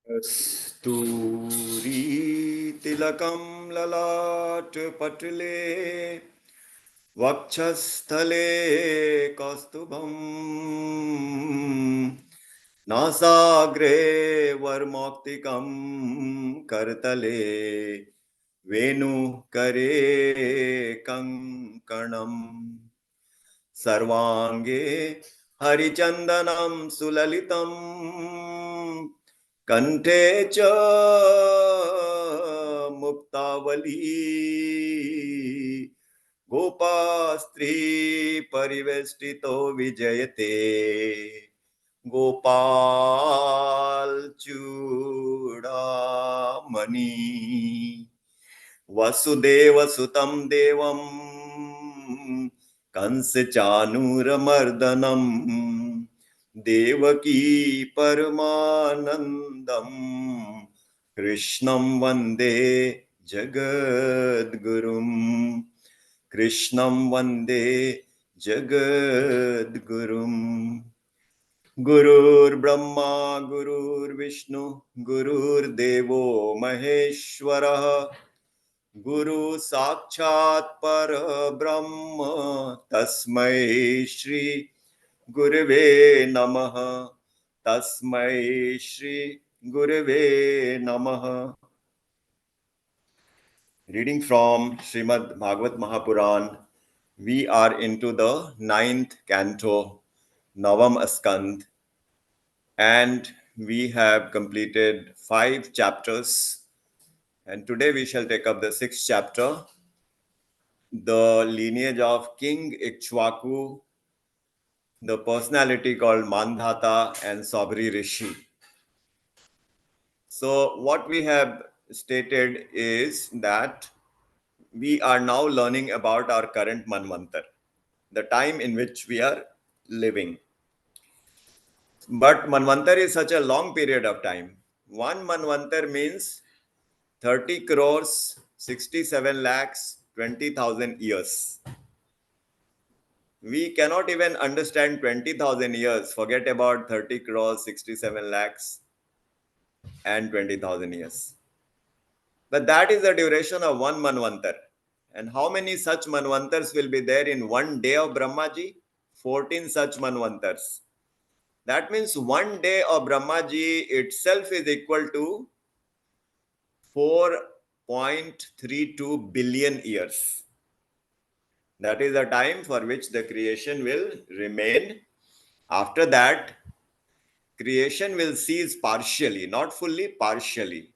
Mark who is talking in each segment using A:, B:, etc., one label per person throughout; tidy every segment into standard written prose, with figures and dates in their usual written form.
A: कस्तूरी तिलकं ललाटपटले वक्षस्थले कौस्तुभम् नासाग्रे वर्मौक्तिकं करतले वेणुकरे कङ्कणम् सर्वांगे हरिचंदनं सुललितं कंठे च मुक्तावली गोपास्त्री परिवेष्टितो विजयते गोपाल चूड़ामणि वसुदेवसुतं देवं कंसचानूरमर्दनं देवकी परमानन्दं कृष्णं वन्दे जगद्गुरुं कृष्णं वन्दे जगद्गुरुम् गुरुर्ब्रह्मा गुरुर्विष्णु गुरुर्देवो महेश्वरः गुरु साक्षात् परब्रह्म तस्मै श्री गुरवे नमः तस्मै श्री गुरवे नमः. Reading from Srimad Bhagavad Mahapuran, we are into the ninth canto, Navam Askand, and we have completed 5 chapters. And today we shall take up the 6th chapter, the lineage of King Ikshvaku, the personality called Mandhata and Sabri Rishi. So what we have stated is that we are now learning about our current Manvantar, the time in which we are living. But Manvantar is such a long period of time. One Manvantar means 30 crores, 67 lakhs, 20,000 years. We cannot even understand 20,000 years, forget about 30 crores, 67 lakhs, and 20,000 years. But that is the duration of one Manvantar. And how many such Manvantars will be there in one day of Brahmaji? 14 such Manvantars. That means one day of Brahmaji itself is equal to 4.32 billion years. That is the time for which the creation will remain. After that, creation will cease partially, not fully, partially.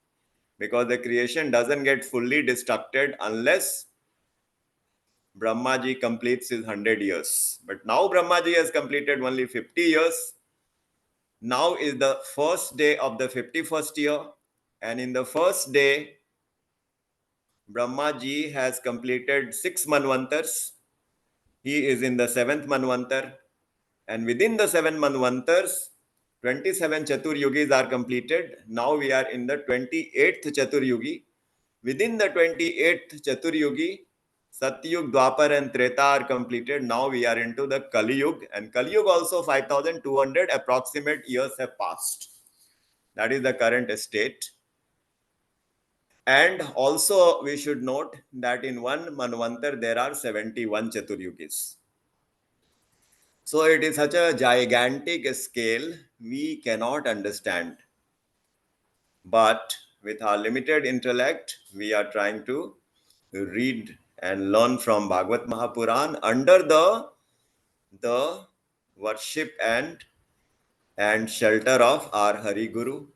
A: Because the creation doesn't get fully destructed unless Brahmaji completes his 100 years. But now Brahmaji has completed only 50 years. Now is the first day of the 51st year. And in the first day, Brahmaji has completed 6 Manvantars. He is in the 7th Manvantar. And within the 7 Manvantars, 27 Chaturyugis are completed. Now we are in the 28th Chaturyugi. Within the 28th Chaturyugi, Satyug, Dwapar and Treta are completed. Now we are into the Kali Yuga, and Kali Yuga also 5,200 approximate years have passed. That is the current state. And also we should note that in one Manvantar there are 71 Chaturyugis. So it is such a gigantic scale we cannot understand. But with our limited intellect, we are trying to read and learn from Bhagavad Mahapuran under the worship and shelter of our Hari Guru.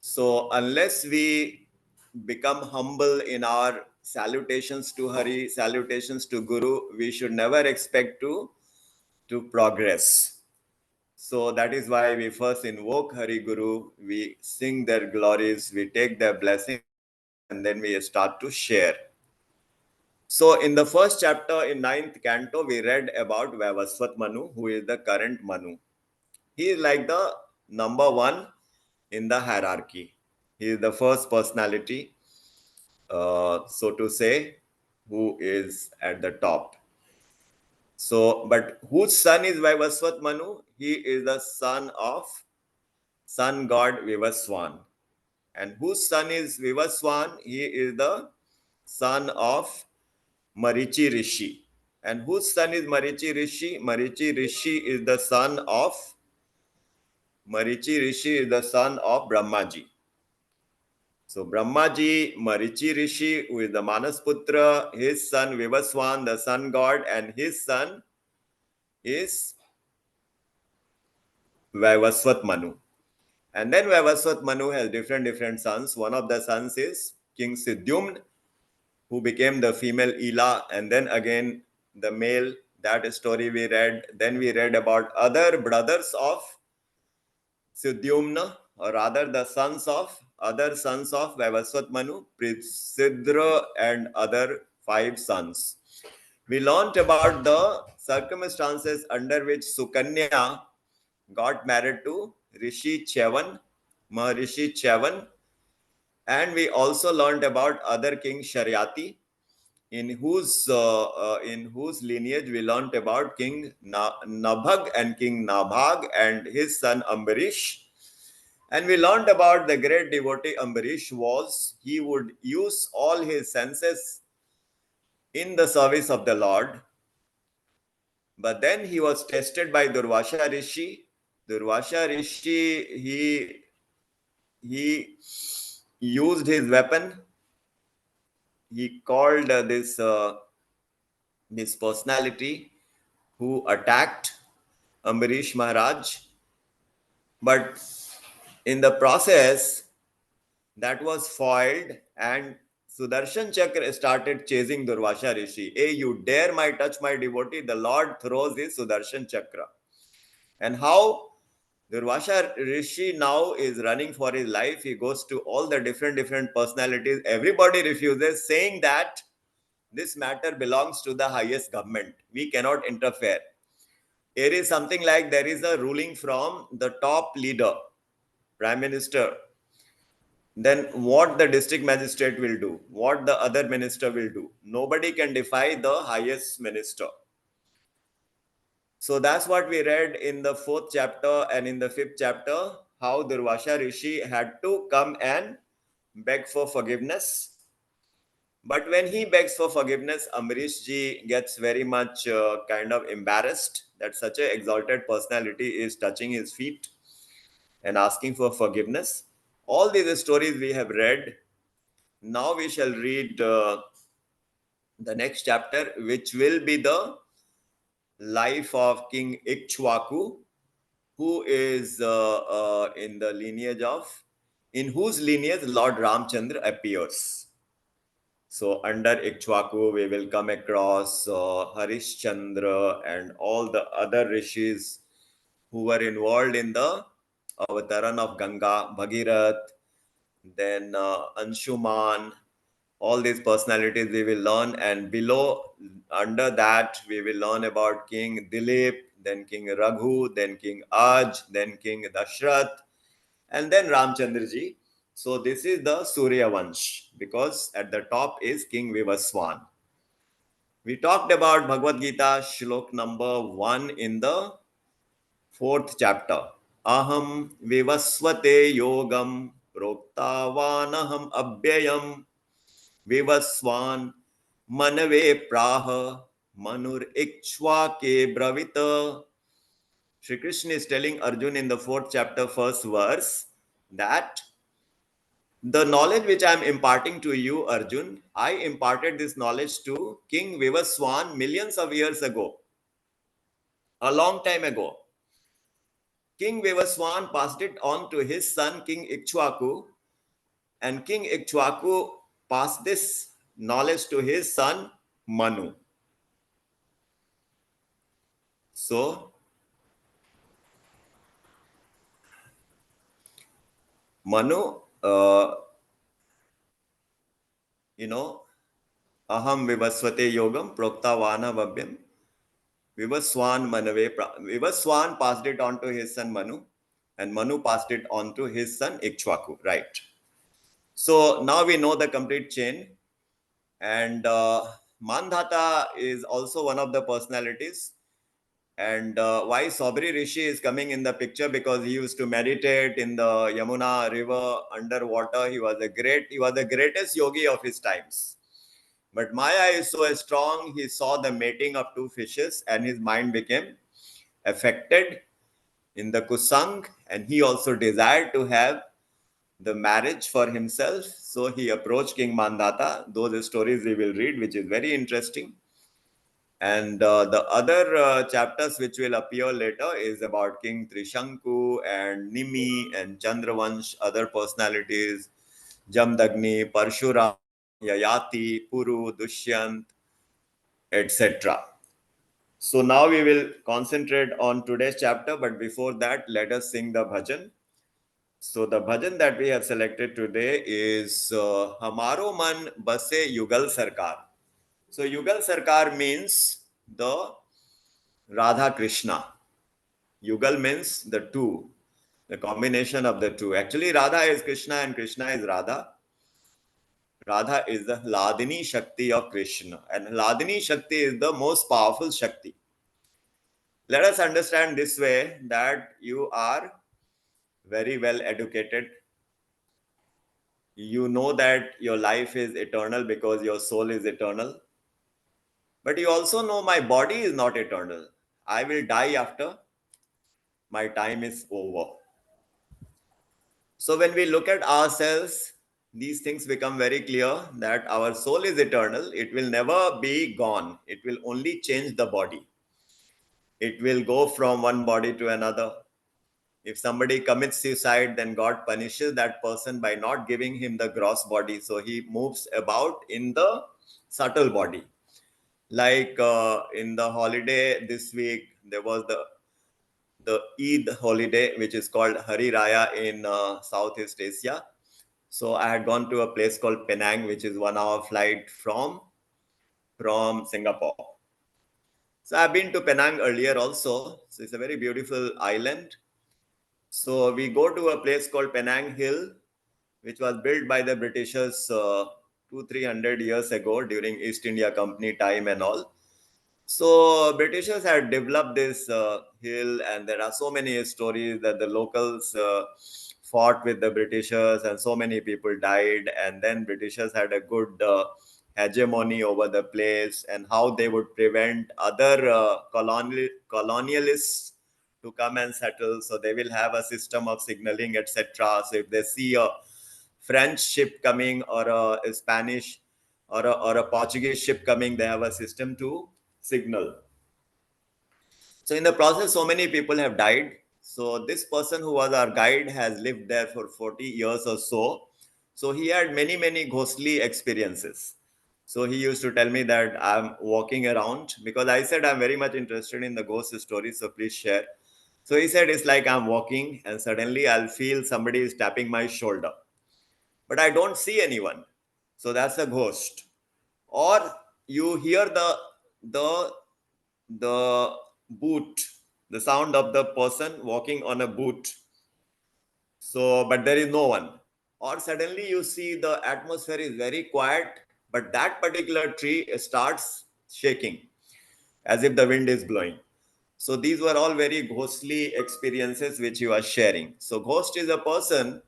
A: So unless we become humble in our salutations to Hari, salutations to Guru, we should never expect to progress. So that is why we first invoke Hari Guru, we sing their glories, we take their blessing, and then we start to share. So in the first chapter in 9th canto, we read about Vavasvat Manu, who is the current Manu. He is like the number one in the hierarchy. He is the first personality, so to say, who is at the top. So, but whose son is Vavasvat Manu? He is the son of sun god Vivaswan. And whose son is Vivaswan? He is the son of Marichi Rishi. And whose son is Marichi Rishi? Marichi Rishi is the son of Brahmaji. So Brahmaji, Marichi Rishi, who is the Manasputra, his son Vivaswan, the sun god, and his son is Vaivasvat Manu. And then Vaivasvat Manu has different sons. One of the sons is King Siddhyumn, who became the female Ela, and then again the male. That story we read. Then we read about other brothers of Siddhyumna, or rather the other sons of Vaivasvat Manu, Prisidra, and other 5 sons. We learnt about the circumstances under which Sukanya got married to Rishi Chevan, Maharishi Chevan, and we also learnt about other king Sharyati, in whose lineage we learnt about King Nabhag and King Nabhag and his son Ambarish. And we learnt about the great devotee Ambarish he would use all his senses in the service of the Lord. But then he was tested by Durvasha Rishi. Durvasha Rishi, he used his weapon. He called this personality who attacked Ambarish Maharaj. But in the process, that was foiled, and Sudarshan Chakra started chasing Durvasha Rishi. Hey, you dare touch my devotee? The Lord throws his Sudarshan Chakra. And how Durvasha Rishi now is running for his life. He goes to all the different personalities. Everybody refuses, saying that this matter belongs to the highest government. We cannot interfere. It is something like there is a ruling from the top leader, Prime Minister. Then what the district magistrate will do, what the other minister will do. Nobody can defy the highest minister. So that's what we read in the 4th chapter and in the 5th chapter, how Durvasha Rishi had to come and beg for forgiveness. But when he begs for forgiveness, Ambarish ji gets very much kind of embarrassed that such an exalted personality is touching his feet and asking for forgiveness. All these stories we have read. Now we shall read the next chapter, which will be the life of King Ikshwaku, who is in whose lineage Lord Ramchandra appears. So under Ikshwaku, we will come across Harishchandra and all the other rishis who were involved in the avataran of Ganga, Bhagirath, then Anshuman, all these personalities we will learn. And below, under that, we will learn about King Dilip, then King Raghu, then King Aj, then King Dashrath, and then Ramchandra ji. So this is the Surya Vansh, because at the top is King Vivaswan. We talked about Bhagavad Gita Shlok number 1 in the 4th chapter. Aham Vivasvate Yogam Proktavanaham Abhyayam Vivaswan Manave Praha Manur Ikshwake Bravita. Shri Krishna is telling Arjun in the 4th chapter, 1st verse, that the knowledge which I am imparting to you, Arjun, I imparted this knowledge to King Vivaswan millions of years ago, a long time ago. King Vivaswan passed it on to his son, King Ikshwaku, and King Ikshwaku passed this knowledge to his son, Manu. So, Manu, aham vivasvate yogam proktavana vabhyam. Vivaswan passed it on to his son Manu, and Manu passed it on to his son Ikshwaku, right? So now we know the complete chain. And Mandhata is also one of the personalities. And why Sobri Rishi is coming in the picture? Because he used to meditate in the Yamuna river underwater. He was the greatest yogi of his times. But Maya is so strong, he saw the mating of two fishes and his mind became affected in the Kusang, and he also desired to have the marriage for himself. So he approached King Mandata. Those stories we will read, which is very interesting. And the other chapters which will appear later is about King Trishanku and Nimi and Chandravansh, other personalities, Jamdagni, Parshura, Yayati, Puru, Dushyant, etc. So now we will concentrate on today's chapter, but before that, let us sing the bhajan. So the bhajan that we have selected today is Hamaro Man Base Yugal Sarkar. So Yugal Sarkar means the Radha Krishna. Yugal means the two, the combination of the two. Actually, Radha is Krishna and Krishna is Radha. Radha is the Hladini Shakti of Krishna, and Hladini Shakti is the most powerful Shakti. Let us understand this way that you are very well educated. You know that your life is eternal because your soul is eternal. But you also know my body is not eternal. I will die after my time is over. So when we look at ourselves, these things become very clear that our soul is eternal. It will never be gone. It will only change the body. It will go from one body to another. If somebody commits suicide, then God punishes that person by not giving him the gross body. So he moves about in the subtle body. Like in the holiday this week, there was the Eid holiday, which is called Hari Raya in Southeast Asia. So I had gone to a place called Penang, which is 1 hour flight from Singapore. So I've been to Penang earlier also. So it's a very beautiful island. So we go to a place called Penang Hill, which was built by the Britishers 200-300 years ago during East India Company time and all. So Britishers had developed this hill, and there are so many stories that the locals fought with the Britishers, and so many people died. And then Britishers had a good hegemony over the place, and how they would prevent other colonialists to come and settle. So they will have a system of signaling, etc. So if they see a French ship coming or a Spanish or a Portuguese ship coming, they have a system to signal. So in the process, so many people have died. So this person who was our guide has lived there for 40 years or so. So he had many ghostly experiences. So he used to tell me that I'm walking around, because I said I'm very much interested in the ghost stories, so please share. So he said it's like I'm walking and suddenly I'll feel somebody is tapping my shoulder, but I don't see anyone. So that's a ghost. Or you hear the the boot, the sound of the person walking on a boot. So, but there is no one. Or suddenly you see the atmosphere is very quiet, but that particular tree starts shaking as if the wind is blowing. So these were all very ghostly experiences which you are sharing. So ghost is a person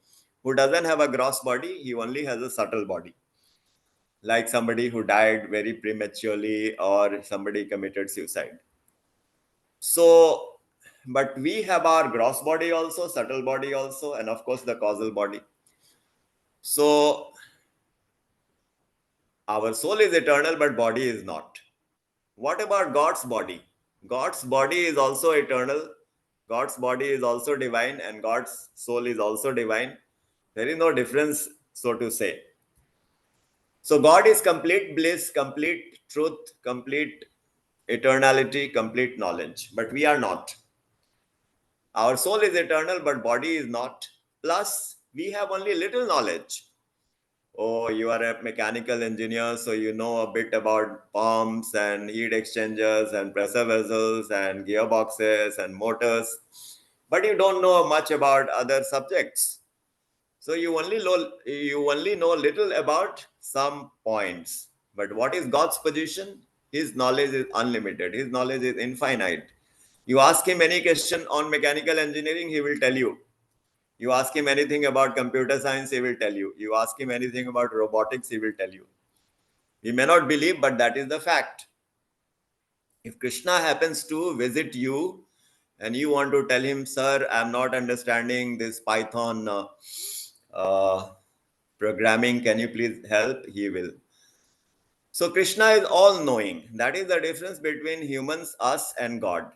A: who doesn't have a gross body, he only has a subtle body. Like somebody who died very prematurely or somebody committed suicide. So, but we have our gross body also, subtle body also, and of course the causal body. So our soul is eternal, but body is not. What about God's body? God's body is also eternal. God's body is also divine, and God's soul is also divine. There is no difference, so to say. So God is complete bliss, complete truth, complete eternality, complete knowledge. But we are not. Our soul is eternal, but body is not. Plus, we have only little knowledge. Oh, you are a mechanical engineer, so you know a bit about pumps and heat exchangers and pressure vessels and gearboxes and motors, but you don't know much about other subjects. So you only know little about some points. But what is God's position? His knowledge is unlimited. His knowledge is infinite. You ask him any question on mechanical engineering, he will tell you. You ask him anything about computer science, he will tell you. You ask him anything about robotics, he will tell you. He may not believe, but that is the fact. If Krishna happens to visit you and you want to tell him, sir, I'm not understanding this Python uh, programming, can you please help? He will. So Krishna is all knowing. That is the difference between humans, us, and God.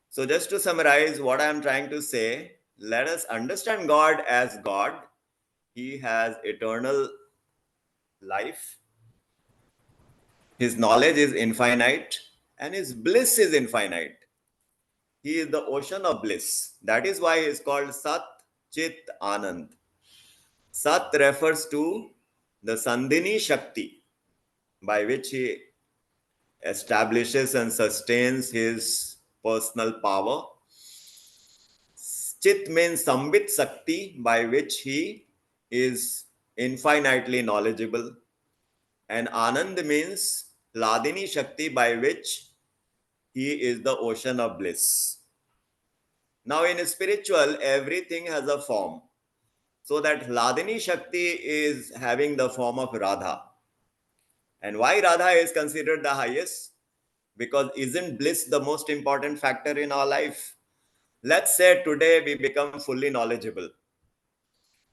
A: So just to summarize what I am trying to say, let us understand God as God. He has eternal life. His knowledge is infinite and his bliss is infinite. He is the ocean of bliss. That is why he is called Sat Chit Anand. Sat refers to the Sandhini Shakti by which he establishes and sustains his personal power. Chit means Sambit Sakti by which he is infinitely knowledgeable. And Anand means Ladini Shakti by which he is the ocean of bliss. Now, in spiritual, everything has a form. So that Hladini Shakti is having the form of Radha. And why Radha is considered the highest? Because isn't bliss the most important factor in our life? Let's say today we become fully knowledgeable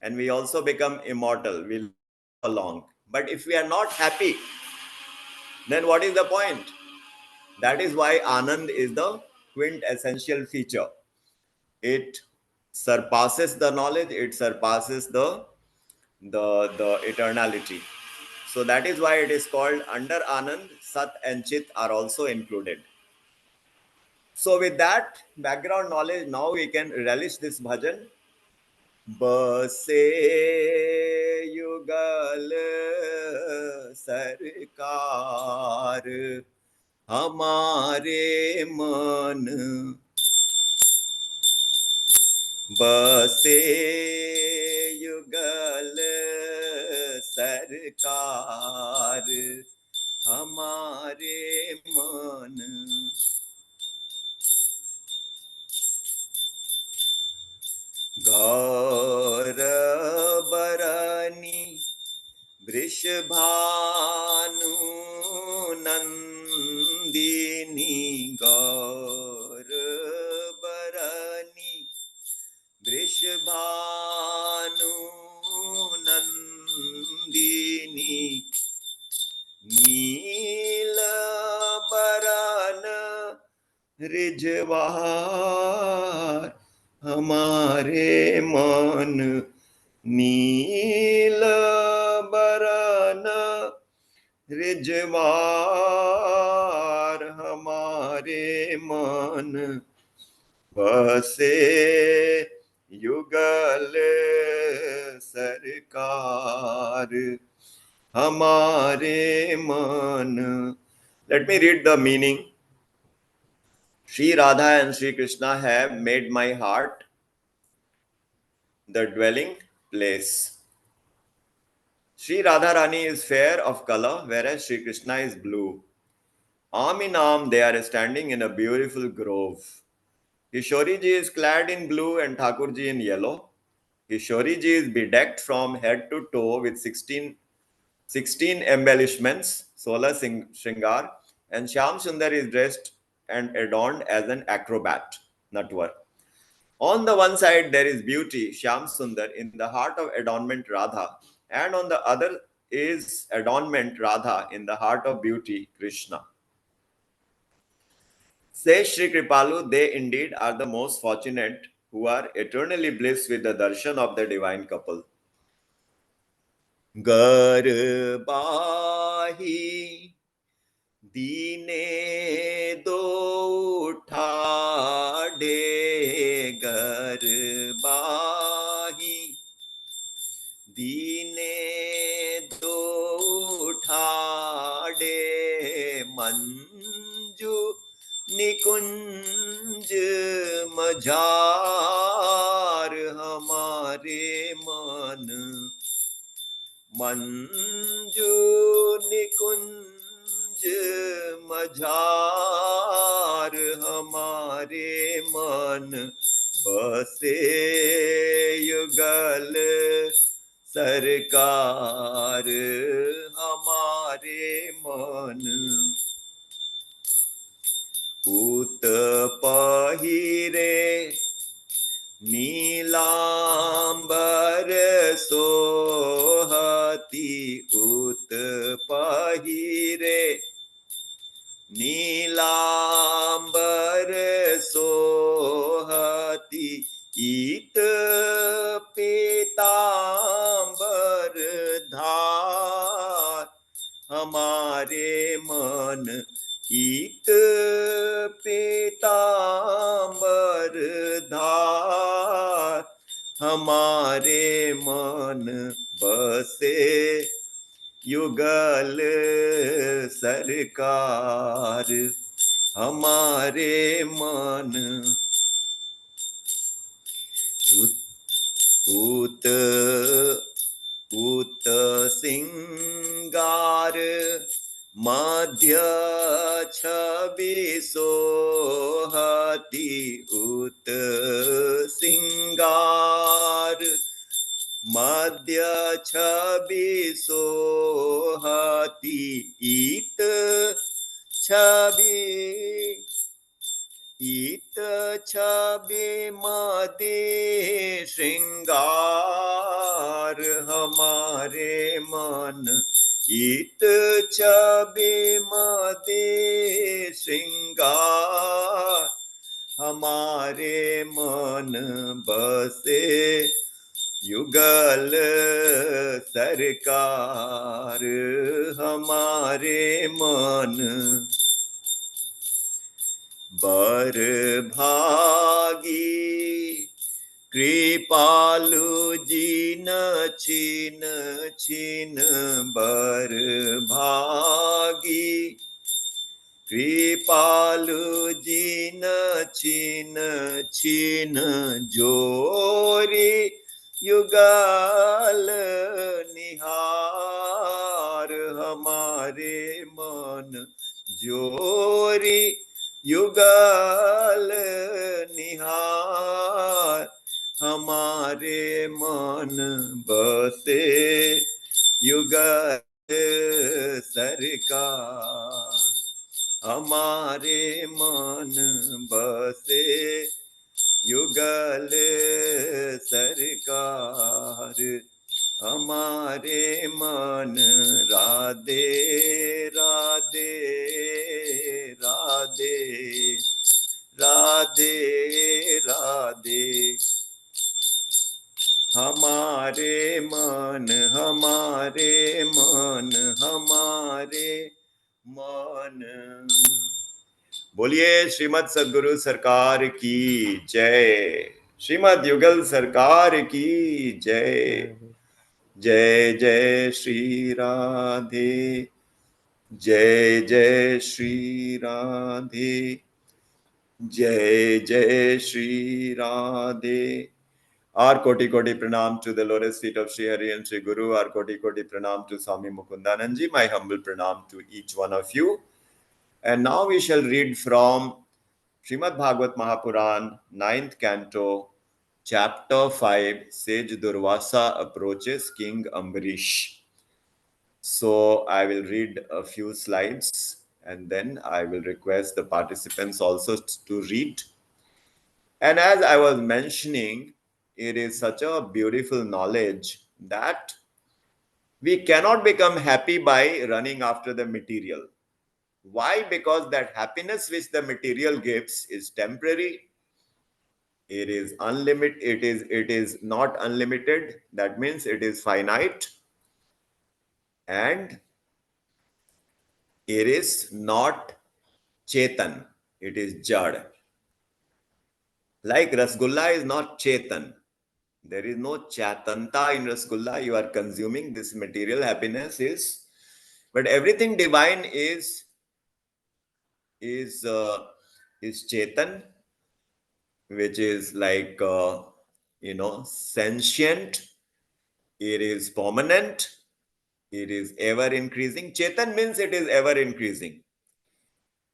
A: and we also become immortal. We live for long. But if we are not happy, then what is the point? That is why Anand is the quintessential feature. It surpasses the knowledge, it surpasses the eternality. So that is why it is called under Anand, Sat and Chit are also included. So with that background knowledge, now we can relish this bhajan. बसे युगल सरकार हमारे मन बसे युगल सरकार हमारे मन गौर बरनी वृषभानु नंदिनी गौर बरनी वृषभानु नंदिनी नील बरन रिजवार हमारे मन नील बरन रिजवार हमारे मन बसे युगल सरकार हमारे मन. Let me read the meaning. Sri Radha and Sri Krishna have made my heart the dwelling place. Sri Radharani is fair of color, whereas Sri Krishna is blue. Arm in arm, they are standing in a beautiful grove. Kishoriji is clad in blue and Thakurji in yellow. Kishoriji is bedecked from head to toe with 16 embellishments, Sola Shringar, and Shyam Sundar is dressed and adorned as an acrobat, Natwar. On the one side, there is beauty, Shyam Sundar, in the heart of adornment, Radha, and on the other is adornment, Radha, in the heart of beauty, Krishna. Says Sri Kripalu, they indeed are the most fortunate who are eternally blessed with the darshan of the divine couple. Garbahi दीने दो उठाड़े गरबाही दीने दो उठाड़े मंजू निकुंज मजार हमारे मन मंजू निकुंज मझार हमारे मन बसे युगल सरकार हमारे मन उत पहिरे नीलांबर सोहती उत पहिरे नीलांबर सोहती इत पीतांबर धार हमारे मन इत पीतांबर धार हमारे मन बसे युगल सरकार हमारे मन उत उत सिंगार मध्य छवि सोहती उत सिंगार मध्य छवि सोहती इत छवि इत छवि मदे श्रृंगार हमारे मन इत छवि मदे श्रृंगार हमारे मन बसे युगल सरकार हमारे मन बर भागी कृपालु जी न छीन छीन बर भागी कृपालु जी न छीन छीन जोरी युगल निहार हमारे मन जोरी युगल निहार हमारे मन बसे युगल सरकार हमारे मन बसे युगल सरकार हमारे मन राधे राधे राधे राधे राधे हमारे मन बोलिए श्रीमद सद्गुरु सरकार की जय श्रीमद युगल सरकार की जय जय जय श्री राधे जय जय श्री राधे जय जय Shri Radhe Our koti koti pranam to the lotus feet of Sri Hari and Sri Guru. Our koti koti pranam to Swami Mukundanand ji. My humble pranam to each one of you. And now we shall read from Srimad Bhagavad Mahapuran, 9th canto, chapter 5, Sage Durvasa approaches King Ambarish. So I will read a few slides and then I will request the participants also to read. And as I was mentioning, it is such a beautiful knowledge that we cannot become happy by running after the material. Why? Because that happiness which the material gives is temporary. It is unlimited. It is not unlimited. That means it is finite, and it is not chetan. It is jad. Like Rasgulla is not chetan. There is no chatanta in Rasgulla. You are consuming this material happiness is, but everything divine is is uh, is chetan, which is like sentient. It is permanent. It is ever increasing. Chetan means it is ever increasing.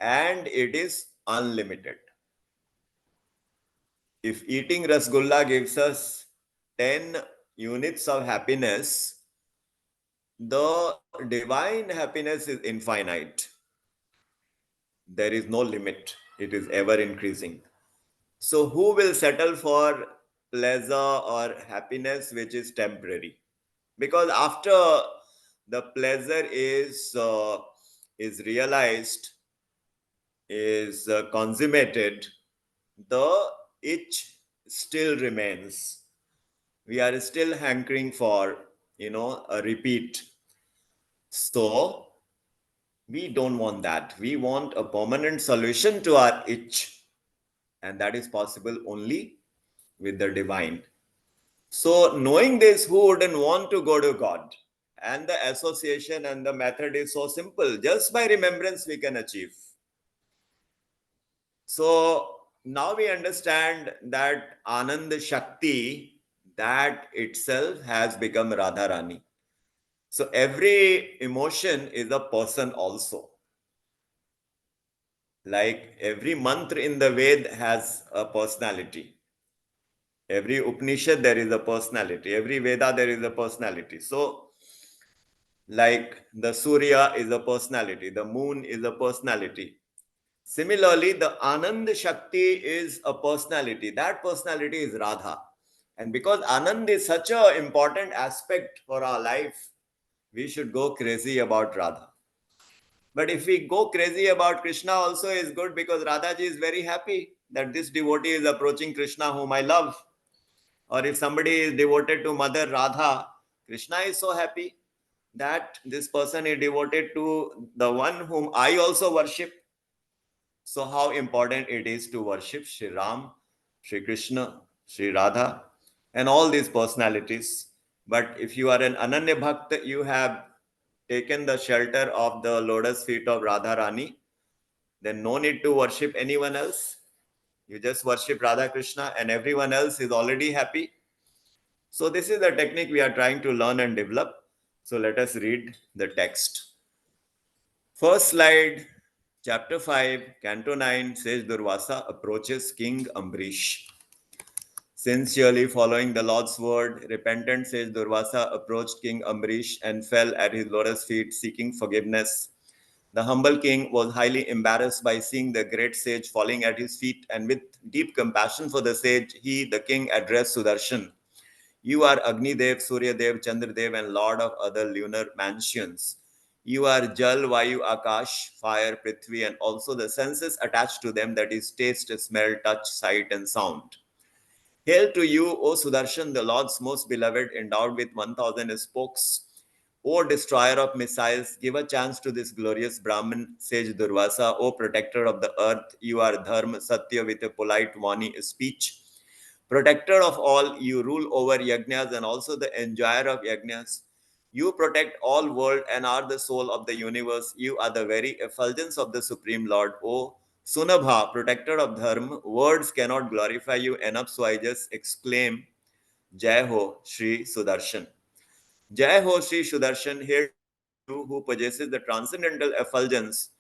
A: And it is unlimited. If eating rasgulla gives us 10 units of happiness, the divine happiness is infinite. There is no limit. It is ever increasing. So, who will settle for pleasure or happiness which is temporary? Because after the pleasure is realized, is consummated, the itch still remains. We are still hankering for, a repeat. So we don't want that. We want a permanent solution to our itch, and that is possible only with the divine. So, knowing this, who wouldn't want to go to God? And the association and the method is so simple. Just by remembrance, we can achieve. So, now we understand that Anand Shakti, that itself has become Radharani. So, every emotion is a person also. Like every mantra in the Ved has a personality. Every Upanishad, there is a personality. Every Veda, there is a personality. So, like the Surya is a personality, the moon is a personality. Similarly, the Anand Shakti is a personality. That personality is Radha. And because Anand is such an important aspect for our life, we should go crazy about Radha. But if we go crazy about Krishna, also is good because Radhaji is very happy that this devotee is approaching Krishna, whom I love. Or if somebody is devoted to Mother Radha, Krishna is so happy that this person is devoted to the one whom I also worship. So, how important it is to worship Sri Ram, Sri Krishna, Sri Radha, and all these personalities. But if you are an Ananya Bhakt, you have taken the shelter of the lotus feet of Radha Rani, then no need to worship anyone else. You just worship Radha Krishna, and everyone else is already happy. So, this is the technique we are trying to learn and develop. So, let us read the text. First slide, chapter 5, Canto 9, Sage Durvasa approaches King Ambrish. Sincerely following the Lord's word, repentant Sage Durvasa approached King Ambrish and fell at his lotus feet seeking forgiveness. The humble king was highly embarrassed by seeing the great sage falling at his feet, and with deep compassion for the sage, he, the king, addressed Sudarshan. You are Agni Dev, Surya Dev, Chandra Dev, and lord of other lunar mansions. You are Jal, Vayu, Akash, fire, Prithvi, and also the senses attached to them, that is, taste, smell, touch, sight, and sound. Hail to you, O Sudarshan, the Lord's most beloved, endowed with 1,000 spokes. O destroyer of missiles, give a chance to this glorious Brahmin, sage Durvasa. O protector of the earth, you are Dharma, Satya with a polite Vani speech. Protector of all, you rule over yajnas and also the enjoyer of yajnas. You protect all world and are the soul of the universe. You are the very effulgence of the Supreme Lord. O Sunabha, protector of dharma, words cannot glorify you enough, so I just exclaim, Jai Ho, Sri Sudarshan. Jai Ho, Sri Sudarshan, here you who possesses the transcendental effulgence,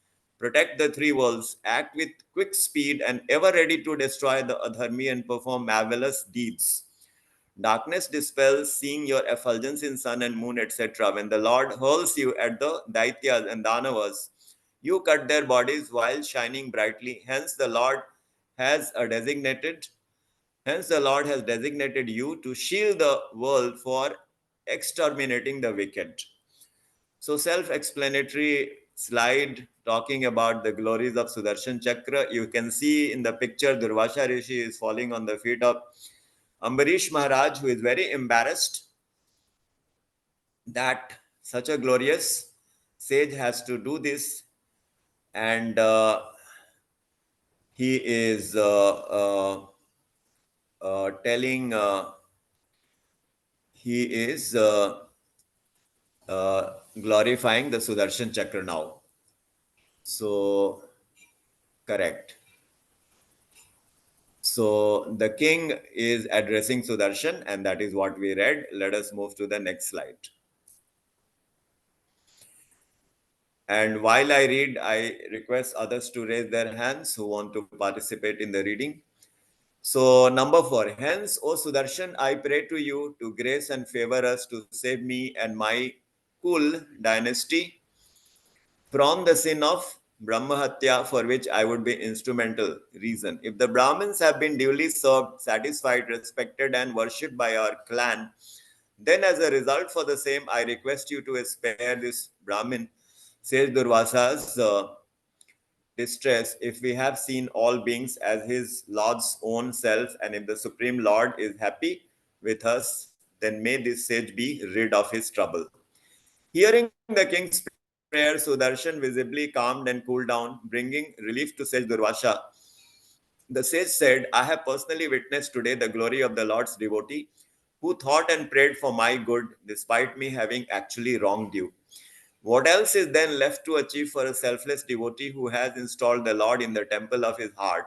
A: protect the three worlds, act with quick speed and ever ready to destroy the adharmi and perform marvelous deeds. Darkness dispels, seeing your effulgence in sun and moon, etc. When the Lord hurls you at the Daityas and Danavas, you cut their bodies while shining brightly. Has a designated Hence the Lord has designated you to shield the world for exterminating the wicked. So, self-explanatory slide talking about the glories of Sudarshan Chakra. You can see in the picture Durvasha Rishi is falling on the feet of Ambarish Maharaj, who is very embarrassed that such a glorious sage has to do this, and he is telling he is glorifying the Sudarshan Chakra now. So, correct. So, the king is addressing Sudarshan, and that is what we read. Let us move to the next slide. And while I read, I request others to raise their hands who want to participate in the reading. So, number 4, hence, O Sudarshan, I pray to you to grace and favor us to save me and my Kul dynasty from the sin of Brahmahatya, for which I would be instrumental. Reason: if the Brahmins have been duly served, satisfied, respected, and worshipped by our clan, then as a result for the same, I request you to spare this Brahmin, says Durvasa's distress. If we have seen all beings as his Lord's own self, and if the Supreme Lord is happy with us, then may this sage be rid of his trouble. Hearing the king's prayer, Sudarshan visibly calmed and cooled down, bringing relief to Sage Durvasa. The sage said, I have personally witnessed today the glory of the Lord's devotee who thought and prayed for my good despite me having actually wronged you. What else is then left to achieve for a selfless devotee who has installed the Lord in the temple of his heart?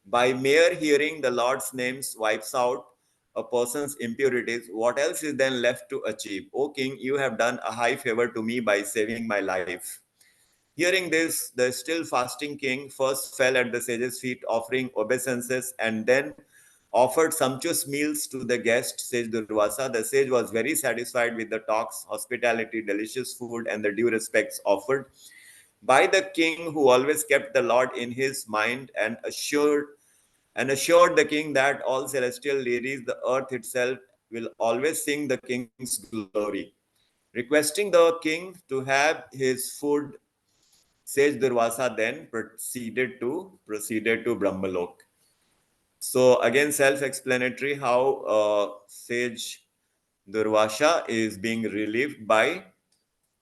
A: By mere hearing the Lord's names wipes out a person's impurities. What else is then left to achieve? O king, you have done a high favor to me by saving my life. Hearing this, the still fasting king first fell at the sage's feet, offering obeisances, and then offered sumptuous meals to the guest, sage Durvasa. The sage was very satisfied with the talks, hospitality, delicious food, and the due respects offered by the king, who always kept the Lord in his mind and assured the king that all celestial ladies, the earth itself, will always sing the king's glory. Requesting the king to have his food, Sage Durvasa then proceeded to Brahmalok. So again, self-explanatory how Sage Durvasa is being relieved by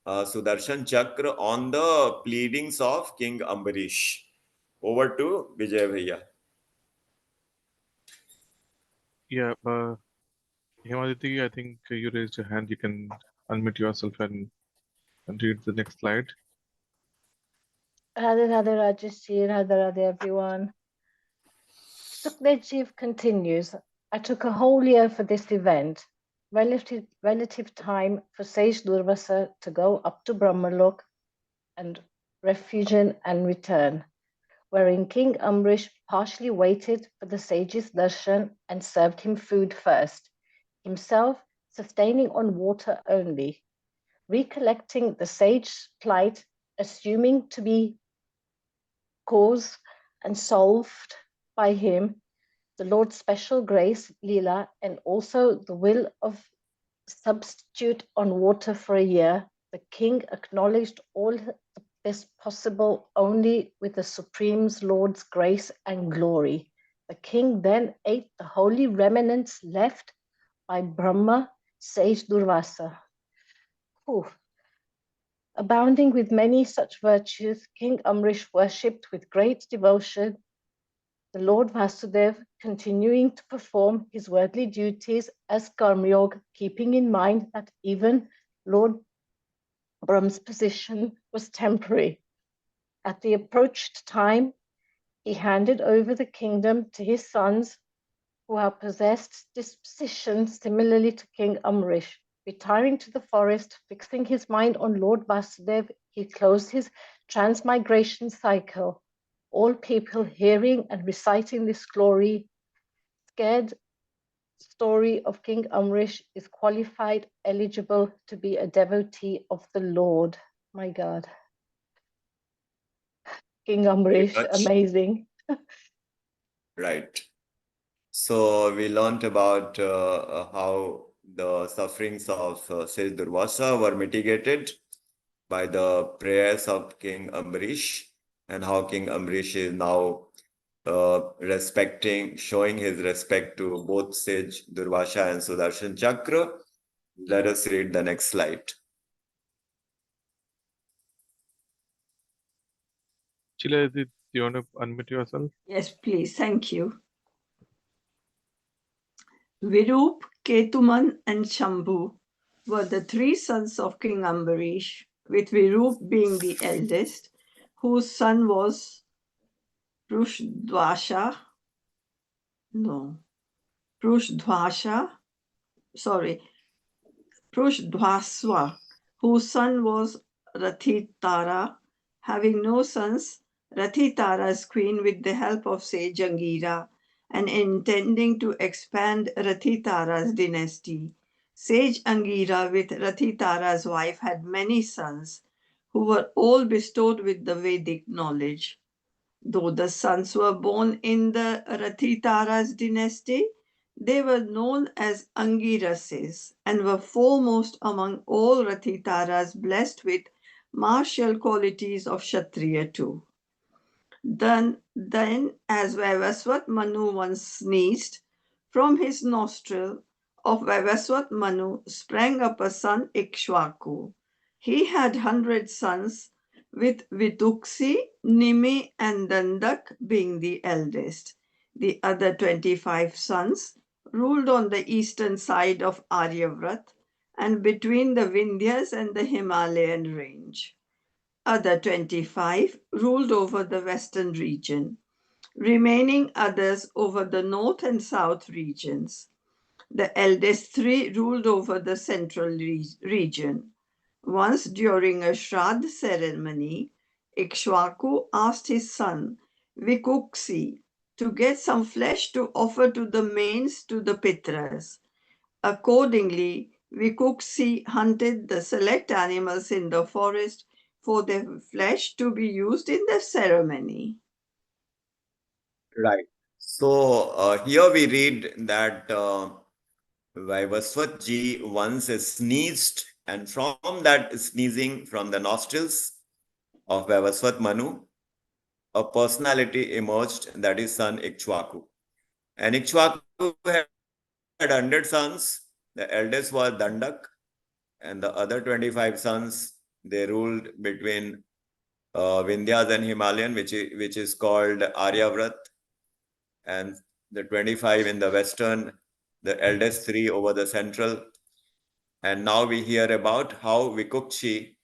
A: Sudarshan Chakra on the pleadings of King Ambarish. Over to Vijay Bhaiya.
B: Yeah, Hemaditi, I think you raised your hand. You can unmute yourself and read the next slide.
C: Radhe Radhe Rajeshri, Radhe Radhe everyone. Sukdev continues. I took a whole year for this event. Relative time for Sage Durvasa to go up to Brahmalok and refusion and return, wherein King Amrish partially waited for the sage's darshan and served him food first, himself sustaining on water only. Recollecting the sage's plight, assuming to be caused and solved by him, the Lord's special grace, Leela, and also the will of substitute on water for a year, the king acknowledged all this possible only with the Supreme Lord's grace and glory. The king then ate the holy remnants left by Brahma, sage Durvasa. Whew. Abounding with many such virtues, King Amrish worshipped with great devotion the Lord Vasudev, continuing to perform his worldly duties as Karmyog, keeping in mind that even Lord Brahma's position was temporary. At the approached time, he handed over the kingdom to his sons, who have possessed disposition similarly to King Amrish. Retiring to the forest, fixing his mind on Lord Vasudev, he closed his transmigration cycle. All people hearing and reciting this glory, scared story of King Amrish is qualified, eligible to be a devotee of the Lord. My God. King Amrish, amazing.
A: Right. So we learned about how the sufferings of Sage Durvasa were mitigated by the prayers of King Ambarish, and how King Ambarish is now showing his respect to both Sage Durvasa and Sudarshan Chakra. Let us read the next slide.
B: Sheila, do you want to unmute yourself?
D: Yes, please. Thank you. Virup, Ketuman, and Shambhu were the three sons of King Ambarish, with Virup being the eldest, whose son was Prushdwasha, Prushdwaswa, whose son was Rathitara. Having no sons, Rathitara's queen, with the help of sage Angira, and intending to expand Rathitara's dynasty, sage Angira with Rathitara's wife had many sons, who were all bestowed with the Vedic knowledge. Though the sons were born in the Rathitara's dynasty, they were known as Angirases and were foremost among all Rathitaras, blessed with martial qualities of Kshatriya too. Then as Vaivasvat Manu once sneezed, from his nostril of Vaivasvat Manu sprang up a son Ikshvaku. He had 100 sons, with Vituksi, Nimi, and Dandak being the eldest. The other 25 sons ruled on the eastern side of Aryavrat and between the Vindhyas and the Himalayan range. Other 25 ruled over the western region, remaining others over the north and south regions. The eldest three ruled over the central region. Once during a Shraddh ceremony, Ikshvaku asked his son Vikuksi to get some flesh to offer to the mains to the Pitras. Accordingly, Vikuksi hunted the select animals in the forest for their flesh to be used in the ceremony.
A: Right. So here we read that Vaivasvat ji once sneezed, and from that sneezing from the nostrils of Vaivasvat Manu, a personality emerged, that is son Ikshvaku. And Ikshvaku had 100 sons. The eldest was Dandak, and the other 25 sons, they ruled between Vindhyas and Himalayan, which is called Aryavrat, and the 25 in the western, the eldest three over the central. And now we hear about how Vikukshi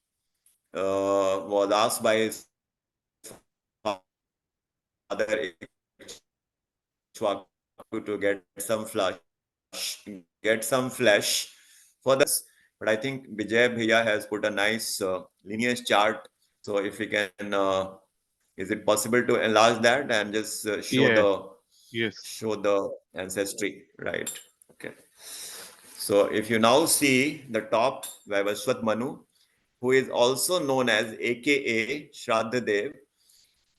A: was asked by his father Ikshvaku to get some flesh for this. But I think Vijay Bhaiya has put a nice lineage chart. So if we can, is it possible to enlarge that and just show the ancestry, right? Okay. So if you now see the top, Vaivasvat Manu, who is also known as AKA Shraddha Dev,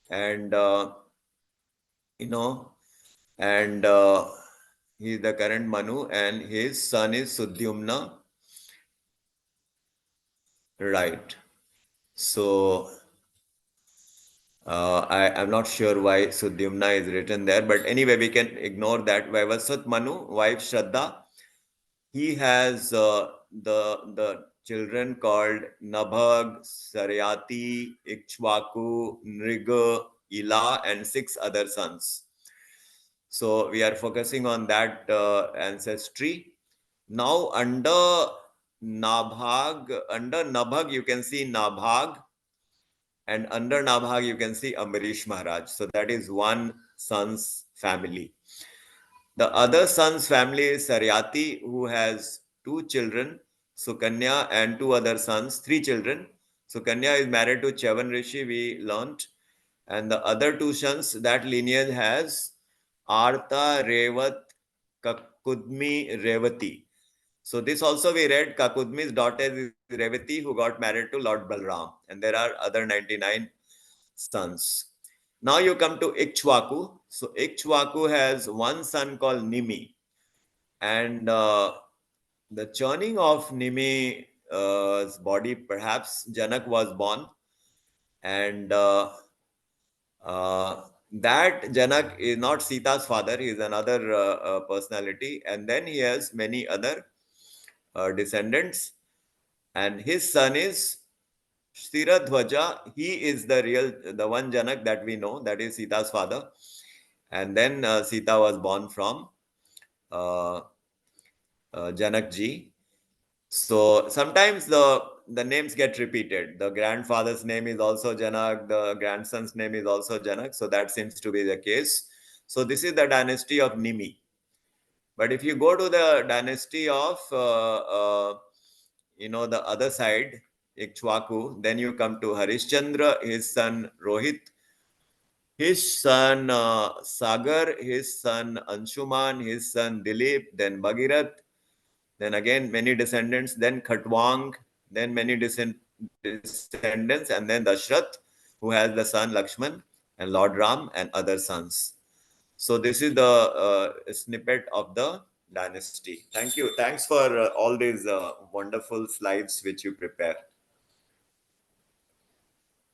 A: and and he is the current Manu, and his son is Sudyumna, right? So I'm not sure why Sudyumna is written there, but anyway, we can ignore that. Vaivasvat Manu, wife Shraddha, he has the children called Nabhag, Saryati, Ikshvaku, Nriga, Ila, and 6 other sons. So we are focusing on that ancestry. Now under Nabhag, you can see Nabhag, and under Nabhag, you can see Ambarish Maharaj. So that is one son's family. The other son's family is Saryati, who has 2 children, Sukanya, and 2 other sons, 3 children. Sukanya is married to Chavan Rishi, we learnt. And the other 2 sons, that lineage has Artha, Revat, Kakudmi, Revati. So this also we read, Kakudmi's daughter is Revati, who got married to Lord Balram. And there are other 99 sons. Now you come to Ikshvaku. So Ikshvaku has one son called Nimi. And the churning of Nimi's body, perhaps Janak was born. And that Janak is not Sita's father, he is another personality. And then he has many other descendants. And his son is Shiradhwaja. He is the one Janak that we know, that is Sita's father. And then Sita was born from Janak ji. So sometimes the names get repeated. The grandfather's name is also Janak, the grandson's name is also Janak. So that seems to be the case. So this is the dynasty of Nimi. But if you go to the dynasty of, the other side, Ikshvaku. Then you come to Harishchandra, his son Rohit, his son Sagar, his son Anshuman, his son Dilip, then Bhagirath, then again many descendants, then Khatwang, then many descendants, and then Dashrath, who has the son Lakshman and Lord Ram and other sons. So this is the snippet of the dynasty. Thank you. Thanks for all these wonderful slides which you prepare.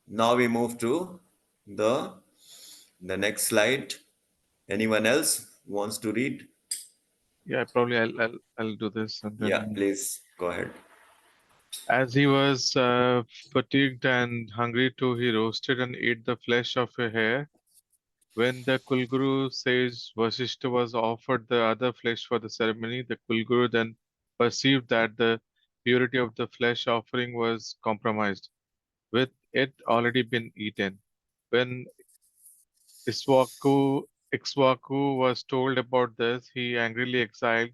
A: Now we move to the next slide. Anyone else wants to read?
B: Yeah, probably I'll do this and then.
A: Yeah, please go ahead.
B: As he was fatigued and hungry too, he roasted and ate the flesh of a hare. When the Kulguru sage Vasishta was offered the other flesh for the ceremony, the Kulguru then perceived that the purity of the flesh offering was compromised, with it already been eaten. When Ikshvaku was told about this, he angrily exiled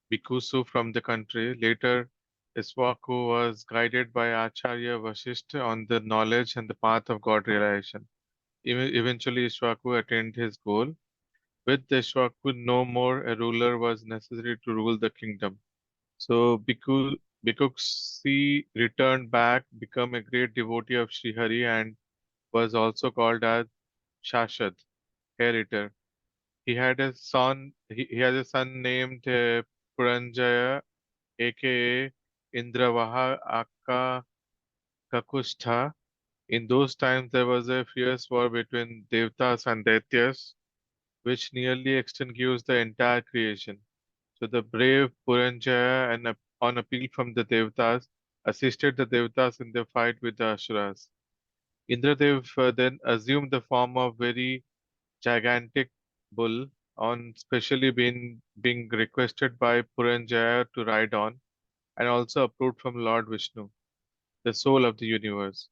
B: Bhikkhussu from the country. Later, Ikshvaku was guided by Acharya Vasishta on the knowledge and the path of God realization. Eventually, Ikshvaku attained his goal. With Ikshvaku no more a ruler was necessary to rule the kingdom. So Bhikkhupsi returned back, became a great devotee of Srihari, and was also called as Shashad, hair eater. He had a son. He has a son named Puranjaya, aka Indravaha Akka Kakustha. In those times, there was a fierce war between Devtas and Daityas, which nearly extinguished the entire creation. So the brave Puranjaya, and on appeal from the Devtas, assisted the Devtas in the fight with the Asuras. Indradev then assumed the form of very gigantic bull, on specially being requested by Puranjaya to ride on, and also approved from Lord Vishnu, the soul of the universe.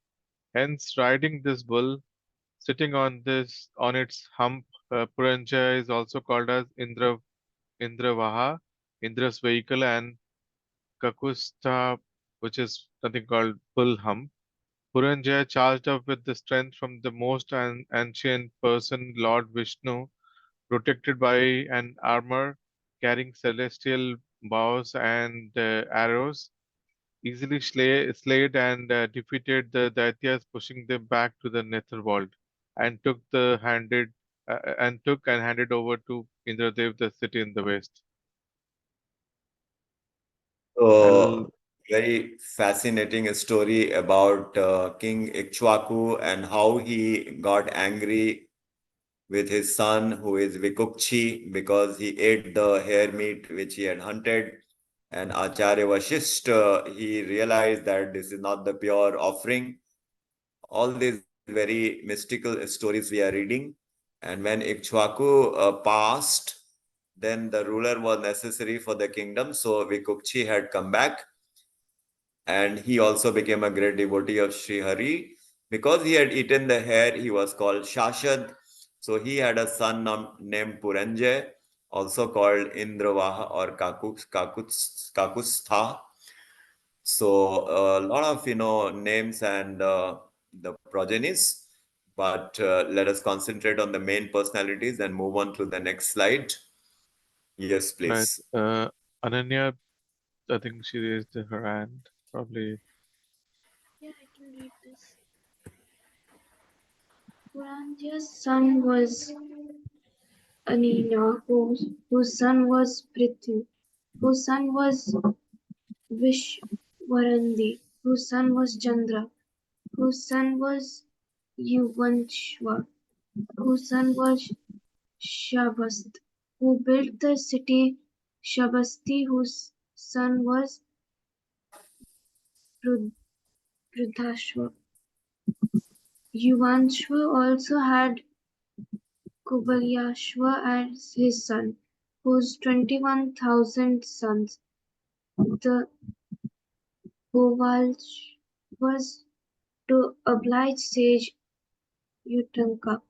B: Hence, riding this bull, sitting on its hump, Puranjaya is also called as Indravaha, Indra's vehicle, and Kakustha, which is something called bull hump. Puranjaya charged up with the strength from the most ancient person, Lord Vishnu, protected by an armor carrying celestial bows and arrows, easily slayed and defeated the Daityas, pushing them back to the netherworld, and took and handed over to Indradev the city in the west.
A: So, very fascinating story about King Ikshvaku and how he got angry with his son, who is Vikukchi, because he ate the hare meat which he had hunted. And Acharya Vashisht, he realized that this is not the pure offering. All these very mystical stories we are reading. And when Ikshvaku passed, then the ruler was necessary for the kingdom. So Vikukchi had come back, and he also became a great devotee of Sri Hari. Because he had eaten the hare, he was called Shashad. So he had a son named Puranjay, also called Indravaha or Kakustha. So a lot of names and the progenies, but let us concentrate on the main personalities and move on to the next slide. Yes, please.
B: Right. Ananya, I think she raised her hand. Probably.
E: Yeah, I can read this. Puranjaya's son was Anina, whose son was Prithvi, whose son was Vishwarandi, whose son was Chandra, whose son was Yuvanshva, whose son was Shabast, who built the city Shabasti, whose son was Prudhashva. Yuvanshva also had Kubalyashva as his son, whose 21,000 sons. The Govalshvas, to oblige sage Utanka,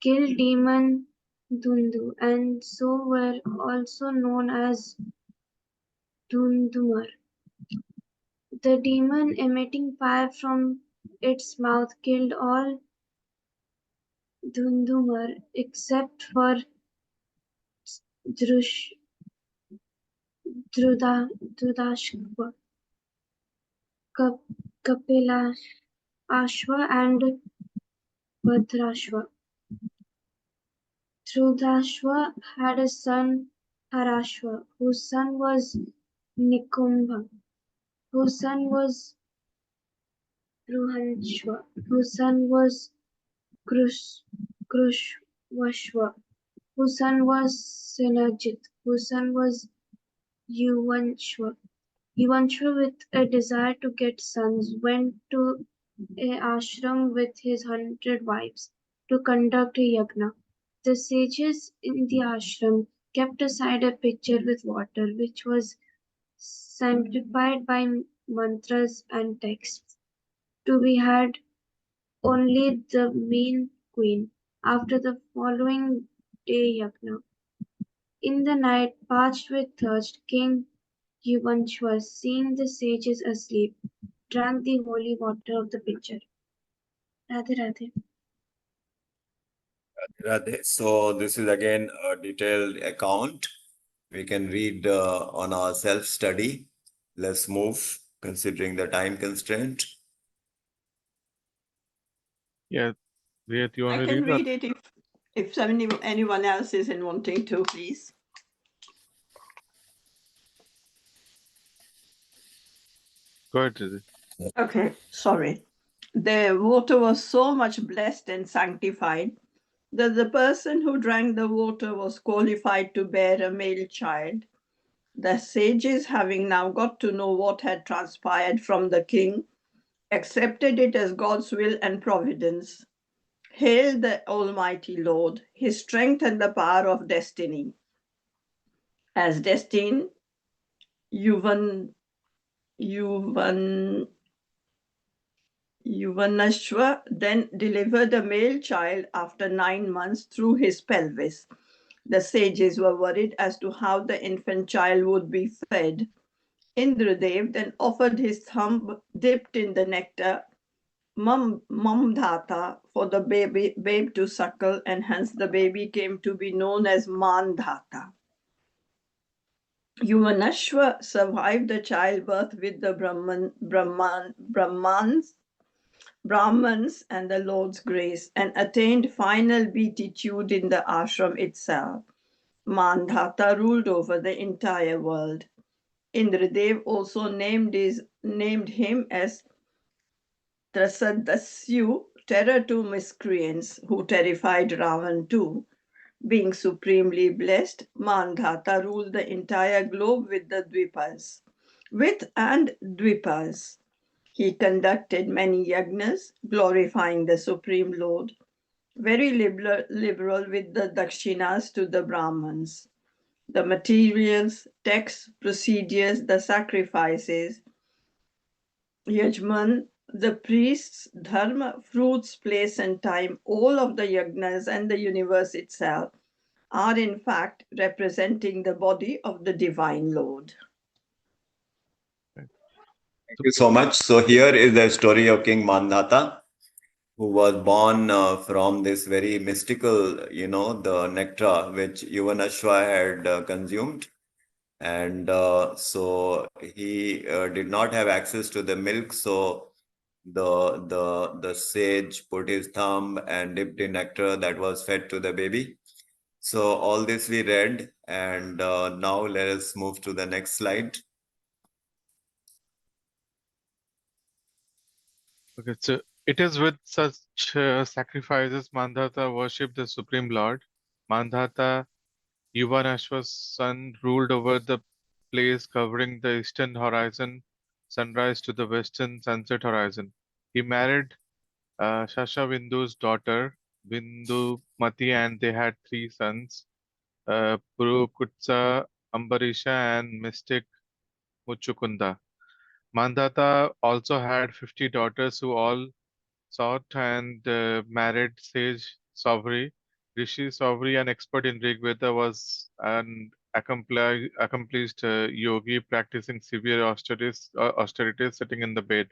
E: killed demon Dhundu, and so were also known as Dhundumar. The demon emitting fire from its mouth killed all Dhundhumar except for Drush, Drudashva, Kapilashva and Bhadrashva. Drudashva had a son Harashva, whose son was Nikumbha, whose son was Bruhanshva, whose son was Krushvashva, whose son was Senajit, whose son was Yuvanshva. Yuvanshva, with a desire to get sons, went to a ashram with his 100 wives to conduct a yagna. The sages in the ashram kept aside a pitcher with water, which was sanctified by mantras and texts, to be had only the main queen after the following day yagna. In the night, parched with thirst, King Yuvanshva, seeing the sages asleep, drank the holy water of the pitcher. Radhe Radhe.
A: Radhe. So this is again a detailed account. We can read on our self-study. Let's move, considering the time constraint.
B: Yeah, Riyat, you want
D: I
B: to
D: can
B: read
D: read it if anyone else isn't wanting to, please.
B: Go ahead, Riddhi.
D: Okay, sorry. The water was so much blessed and sanctified that the person who drank the water was qualified to bear a male child. The sages, having now got to know what had transpired from the king, accepted it as God's will and providence. Hail the Almighty Lord, his strength and the power of destiny. As destined, Yuvanashva then delivered a male child after 9 months through his pelvis. The sages were worried as to how the infant child would be fed. Indradev then offered his thumb dipped in the nectar, Mamdhata, for the babe to suckle, and hence the baby came to be known as Mandhata. Yuvanashva survived the childbirth with the Brahmans and the Lord's grace, and attained final beatitude in the ashram itself. Mandhata ruled over the entire world. Indradev also named him as Trasadasyu, terror to miscreants, who terrified Ravan too. Being supremely blessed, Mandhata ruled the entire globe with Dwipas. He conducted many yagnas, glorifying the Supreme Lord, very liberal with the dakshinas to the Brahmins. The materials, texts, procedures, the sacrifices, yajman, the priests, dharma, fruits, place, and time, all of the yagnas and the universe itself are in fact representing the body of the Divine Lord.
A: Thank you so much. So here is the story of King Mandhata, who was born from this very mystical, the nectar which Yuvanashva had consumed. And so he did not have access to the milk. So the sage put his thumb and dipped in nectar that was fed to the baby. So all this we read, and now let us move to the next slide.
B: Okay, so it is with such sacrifices Mandhata worshipped the Supreme Lord. Mandhata, Yuvanashva's son, ruled over the place covering the eastern horizon, sunrise to the western sunset horizon. He married Shashavindu's daughter, Vindumati, and they had 3 sons, Purukutsa, Ambarisha, and mystic Muchukunda. Mandhata also had 50 daughters who all sought and married sage Saubhri. Rishi Saubhri, an expert in Rig Veda, was an accomplished yogi practicing severe austerities sitting in the bed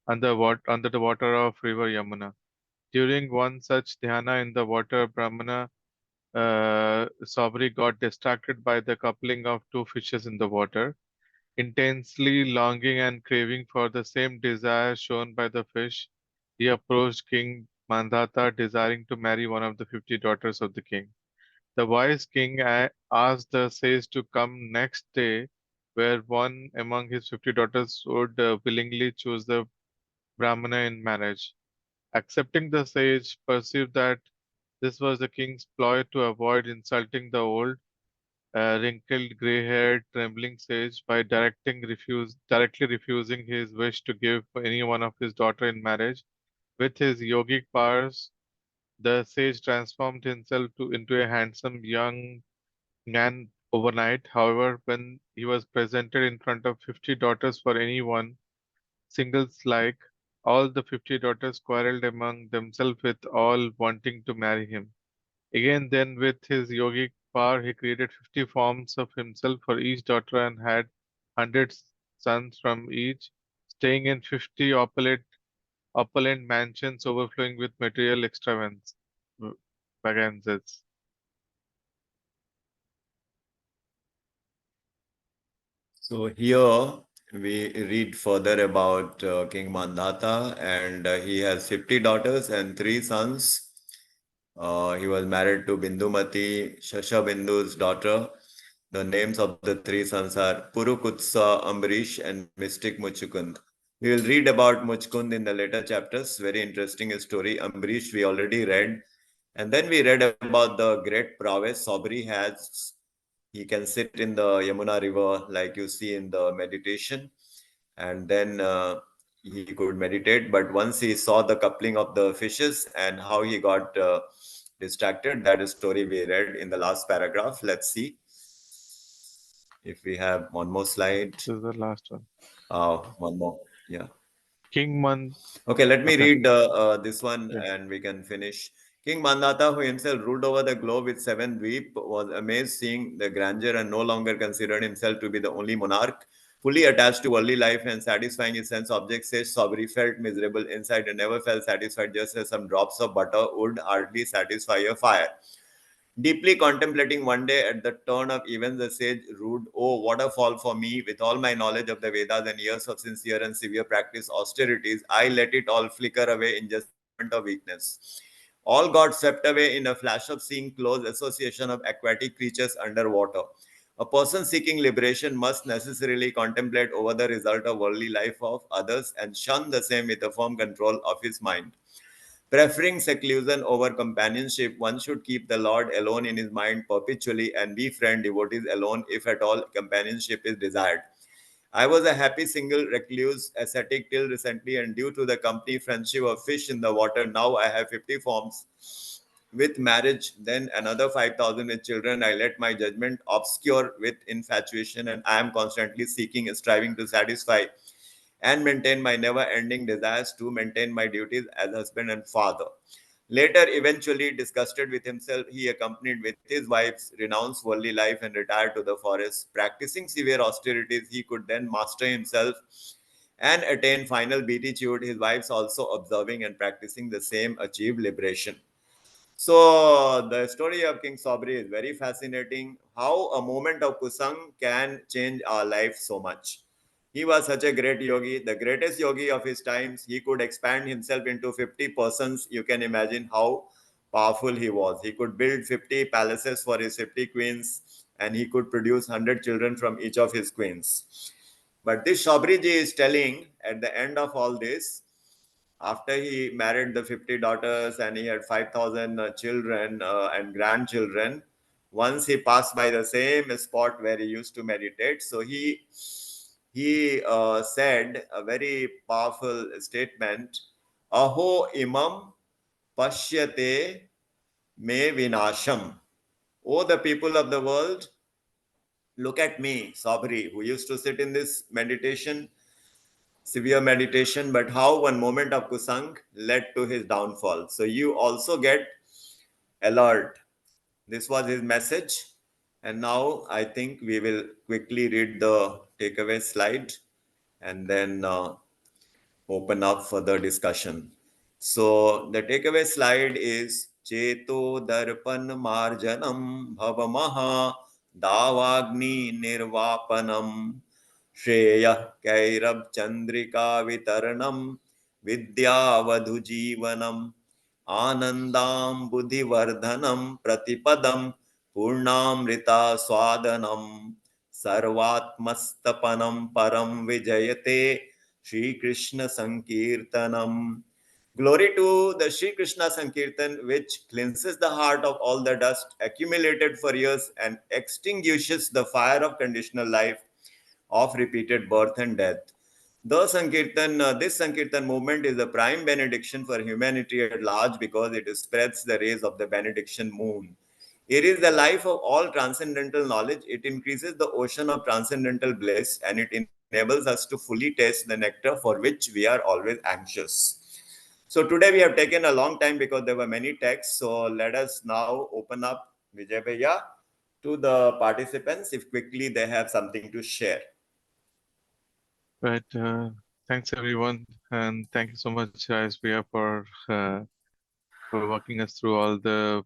B: under the water of river Yamuna. During one such dhyana in the water, Brahmana Sabri got distracted by the coupling of two fishes in the water. Intensely longing and craving for the same desire shown by the fish, he approached King Mandhata desiring to marry one of the 50 daughters of the king. The wise king asked the sage to come next day, where one among his 50 daughters would willingly choose the Brahmana in marriage. Accepting, the sage perceived that this was the king's ploy to avoid insulting the old, wrinkled, gray-haired, trembling sage by directly refusing his wish to give any one of his daughter in marriage. With his yogic powers, the sage transformed himself into a handsome young man overnight. However, when he was presented in front of 50 daughters for any one singles like, all the 50 daughters quarreled among themselves with all wanting to marry him. Again, then with his yogic power, he created 50 forms of himself for each daughter and had 100 sons from each, staying in 50 opulent mansions overflowing with material extravagances.
A: So here we read further about King Mandhata, and he has 50 daughters and 3 sons. He was married to Bindumati, Shashabindu's daughter. The names of the 3 sons are Purukutsa, Ambarish, and Mystic Muchukund. We will read about Muchkund in the later chapters. Very interesting story. Ambarish we already read. And then we read about the great prowess Sabri has. He can sit in the Yamuna river like you see in the meditation. And then he could meditate. But once he saw the coupling of the fishes and how he got distracted, that is story we read in the last paragraph. Let's see if we have one more slide.
B: This is the last one.
A: One more. Yeah.
B: King Man.
A: Okay, let me
B: Okay.
A: read this one and we can finish. King Mandhata, who himself ruled over the globe with 7 dweep, was amazed seeing the grandeur and no longer considered himself to be the only monarch. Fully attached to worldly life and satisfying his sense objects, says Sabri felt miserable inside and never felt satisfied, just as some drops of butter would hardly satisfy a fire. Deeply contemplating one day at the turn of events, the sage rued, "Oh, what a fall for me! With all my knowledge of the Vedas and years of sincere and severe practice austerities, I let it all flicker away in just a moment of weakness. All got swept away in a flash of seeing close association of aquatic creatures underwater. A person seeking liberation must necessarily contemplate over the result of worldly life of others and shun the same with a firm control of his mind. Preferring seclusion over companionship, one should keep the Lord alone in his mind perpetually and befriend devotees alone if at all companionship is desired. I was a happy single recluse ascetic till recently, and due to the company friendship of fish in the water, now I have 50 forms. With marriage, then another 5,000 with children. I let my judgment obscure with infatuation, and I am constantly seeking, striving to satisfy and maintain my never-ending desires to maintain my duties as husband and father. Later, eventually disgusted with himself, he accompanied with his wives, renounced worldly life and retired to the forest. Practicing severe austerities, he could then master himself and attain final beatitude. His wives also observing and practicing the same achieved liberation. So the story of King Sabri is very fascinating. How a moment of kusang can change our life so much. He was such a great yogi, the greatest yogi of his times. He could expand himself into 50 persons. You can imagine how powerful he was. He could build 50 palaces for his 50 queens, and he could produce 100 children from each of his queens. But this Shabriji is telling at the end of all this, after he married the 50 daughters and he had 5,000 children and grandchildren, once he passed by the same spot where he used to meditate, so he said a very powerful statement: "Aho imam pashyate me vinasham." Oh, the people of the world, look at me, Sabri, who used to sit in this meditation, severe meditation, but how one moment of kusang led to his downfall. So you also get alert. This was his message. And now I think we will quickly read the takeaway slide and then open up for the discussion. So the takeaway slide is Cheto Darpan Marjanam Bhavamaha Davagni Nirvapanam Shreya Kairab Chandrika Vitaranam Vidyavadhu Jivanam Anandam Buddhivardhanam Pratipadam Purnamrita Swadanam Sarvatmastapanam Param Vijayate Shri Krishna Sankirtanam. Glory to the Shri Krishna Sankirtan, which cleanses the heart of all the dust accumulated for years and extinguishes the fire of conditional life of repeated birth and death. The Sankirtan, this Sankirtan movement is a prime benediction for humanity at large because it spreads the rays of the benediction moon. It is the life of all transcendental knowledge. It increases the ocean of transcendental bliss and it enables us to fully taste the nectar for which we are always anxious. So today we have taken a long time because there were many texts. So let us now open up, Vijay Bhaiya, to the participants if quickly they have something to share.
B: But thanks everyone, and thank you so much, Priya, for walking us through all the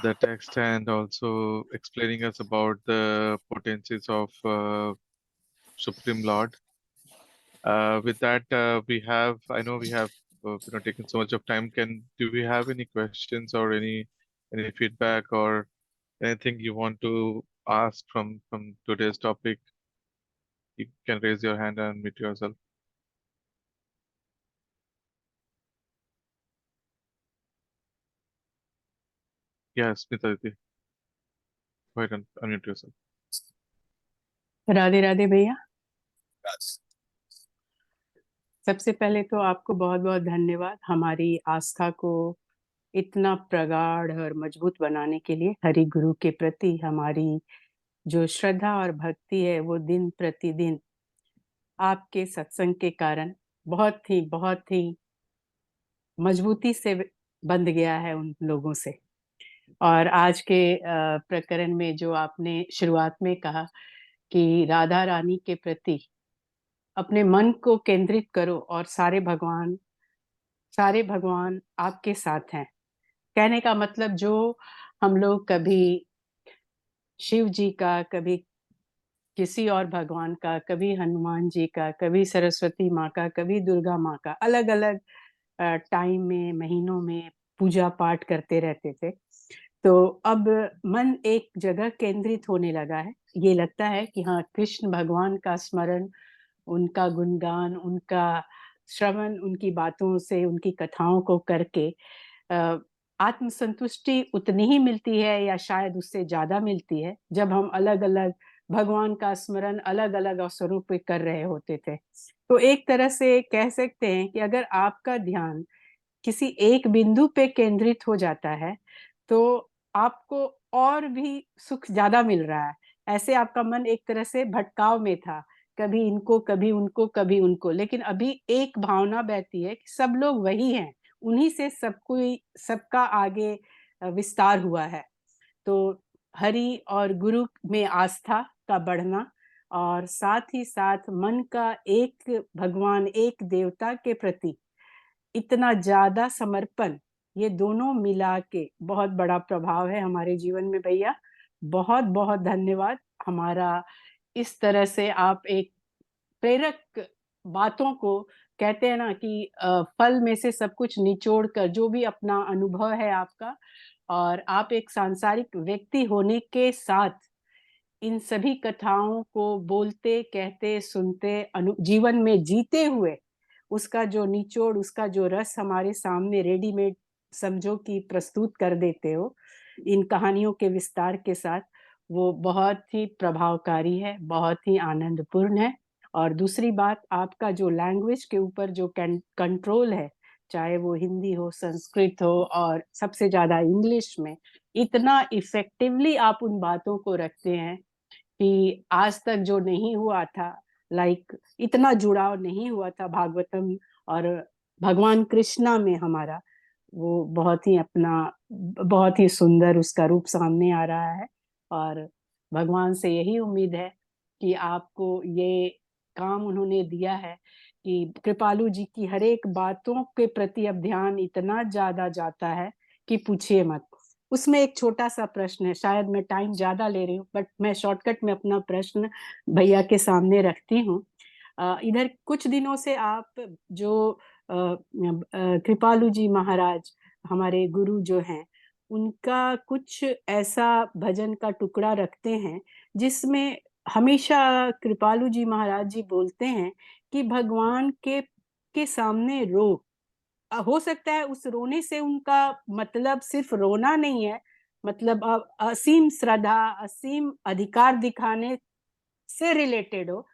B: the text and also explaining us about the potencies of Supreme Lord. With that, I know we have taken so much of time. Do we have any questions or any feedback or anything you want to ask from today's topic? You can raise your hand and unmute yourself. Yes, Smita Didi. Go ahead and unmute yourself.
F: Radhe Radhe भैया।
A: Yes.
F: सबसे पहले तो आपको बहुत बहुत धन्यवाद हमारी आस्था को इतना प्रगाढ़ और मजबूत बनाने के लिए। हरि गुरु के प्रति हमारी जो श्रद्धा और भक्ति है वो दिन प्रतिदिन आपके सत्संग के कारण बहुत ही मजबूती से बंध गया है उन लोगों से। और आज के प्रकरण में जो आपने शुरुआत में कहा कि राधा रानी के प्रति अपने मन को केंद्रित करो और सारे भगवान आपके साथ हैं। कहने का मतलब जो हम लोग कभी शिव जी का, कभी किसी और भगवान का, कभी हनुमान जी का, कभी सरस्वती माँ का, कभी दुर्गा माँ का, अलग अलग टाइम में, महीनों में पूजा पाठ करते रहते थे, तो अब मन एक जगह केंद्रित होने लगा है। ये लगता है कि हाँ, कृष्ण भगवान का स्मरण, उनका गुणगान, उनका श्रवण, उनकी बातों से, उनकी कथाओं को करके आत्मसंतुष्टि उतनी ही मिलती है या शायद उससे ज्यादा मिलती है जब हम अलग अलग भगवान का स्मरण अलग अलग अवसरों पे कर रहे होते थे। तो एक तरह से कह सकते हैं कि अगर आपका ध्यान किसी एक बिंदु पे केंद्रित हो जाता है तो आपको और भी सुख ज्यादा मिल रहा है। ऐसे आपका मन एक तरह से भटकाव में था, कभी इनको, कभी उनको, कभी उनको, लेकिन अभी एक भावना बहती है कि सब लोग वही हैं, उन्हीं से सबका आगे विस्तार हुआ है। तो हरि और गुरु में आस्था का बढ़ना और साथ ही साथ मन का एक भगवान, एक देवता के प्रति इतना ज्यादा समर्पण, ये दोनों मिला के बहुत बड़ा प्रभाव है हमारे जीवन में। भैया बहुत बहुत धन्यवाद। हमारा इस तरह से आप एक प्रेरक बातों को, कहते हैं ना कि फल में से सब कुछ निचोड़ कर, जो भी अपना अनुभव है आपका, और आप एक सांसारिक व्यक्ति होने के साथ इन सभी कथाओं को बोलते, कहते, सुनते, जीवन में जीते हुए उसका जो निचोड़, उसका जो रस हमारे सामने रेडीमेड समझो कि प्रस्तुत कर देते हो इन कहानियों के विस्तार के साथ, वो बहुत ही प्रभावकारी है, बहुत ही आनंदपूर्ण है। और दूसरी बात, आपका जो लैंग्वेज के ऊपर जो कंट्रोल है, चाहे वो हिंदी हो, संस्कृत हो और सबसे ज्यादा इंग्लिश में, इतना इफेक्टिवली आप उन बातों को रखते हैं कि आज तक जो नहीं हुआ था, इतना जुड़ाव नहीं हुआ था भागवतम और भगवान कृष्णा में हमारा, वो बहुत ही बहुत ही सुंदर उसका रूप सामने आ रहा है। और भगवान से यही उम्मीद है कि आपको ये काम उन्होंने दिया है कि कृपालु जी की हर एक बातों के प्रति अब ध्यान इतना ज्यादा जाता है कि पूछिए मत। उसमें एक छोटा सा प्रश्न है, शायद मैं टाइम ज्यादा ले रही हूँ, बट मैं शॉर्टकट में अपना प्रश्न भैया के सामने रखती हूँ। इधर कुछ दिनों से आप जो कृपालु जी महाराज हमारे गुरु जो हैं, उनका कुछ ऐसा भजन का टुकड़ा रखते हैं जिसमें हमेशा कृपालु जी महाराज जी बोलते हैं कि भगवान के सामने रो। हो सकता है उस रोने से उनका मतलब सिर्फ रोना नहीं है, मतलब असीम श्रद्धा, असीम अधिकार दिखाने से रिलेटेड हो।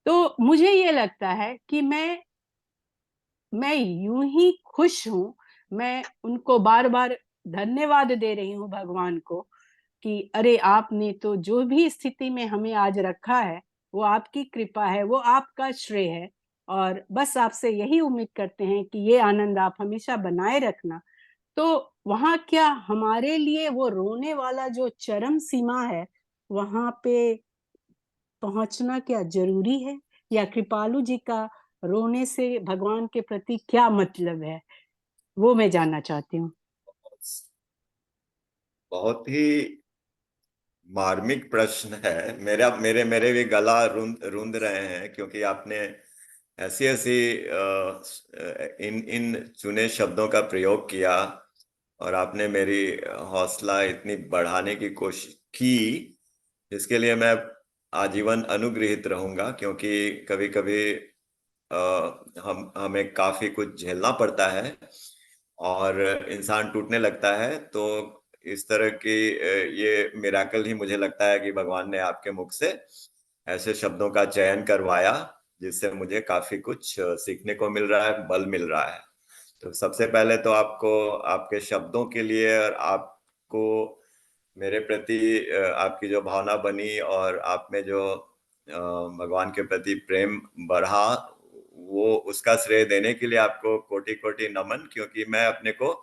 F: तो मुझे ये लगता है कि मैं यूं ही खुश हूं, मैं उनको बार बार धन्यवाद दे रही हूँ भगवान को कि अरे आपने तो जो भी स्थिति में हमें आज रखा है वो आपकी कृपा है, वो आपका श्रेय है। और बस आपसे यही उम्मीद करते हैं कि ये आनंद आप हमेशा बनाए रखना। तो वहां क्या हमारे लिए वो रोने वाला जो चरम सीमा है, वहां पे पहुंचना क्या जरूरी है, या कृपालु जी का रोने से भगवान के प्रति क्या मतलब है, वो मैं जानना चाहती हूँ।
A: बहुत ही मार्मिक प्रश्न है। मेरे मेरे भी गला रूंध रहे हैं, क्योंकि आपने ऐसी ऐसी इन इन चुने शब्दों का प्रयोग किया और आपने मेरी हौसला इतनी बढ़ाने की कोशिश की, इसके लिए मैं आजीवन अनुग्रहित रहूंगा। क्योंकि कभी कभी हमें काफी कुछ झेलना पड़ता है और इंसान टूटने लगता है। तो इस तरह की ये मिराकल ही मुझे लगता है कि भगवान ने आपके मुख से ऐसे शब्दों का चयन करवाया, जिससे मुझे काफी कुछ सीखने को मिल रहा है, बल मिल रहा है। तो सबसे पहले तो आपको आपके शब्दों के लिए और आपको मेरे प्रति आपकी जो भावना बनी और आप में जो भगवान के प्रति प्रेम बढ़ा, वो उसका श्रेय देने के लिए आपको कोटि कोटि नमन। क्योंकि मैं अपने को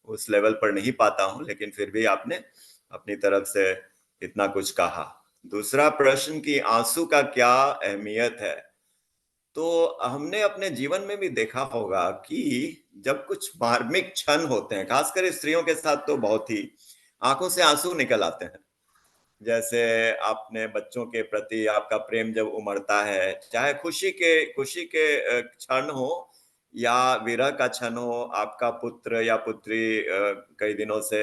A: उस लेवल पर नहीं पाता हूं, लेकिन फिर भी आपने अपनी तरफ से इतना कुछ कहा। दूसरा प्रश्न कि आंसू का क्या अहमियत है, तो हमने अपने जीवन में भी देखा होगा कि जब कुछ मार्मिक क्षण होते हैं, खासकर स्त्रियों के साथ तो बहुत ही आंखों से आंसू निकल आते हैं। जैसे आपने बच्चों के प्रति आपका प्रेम जब उमड़ता है, चाहे खुशी के क्षण हो या विरह का क्षण हो, आपका पुत्र या पुत्री कई दिनों से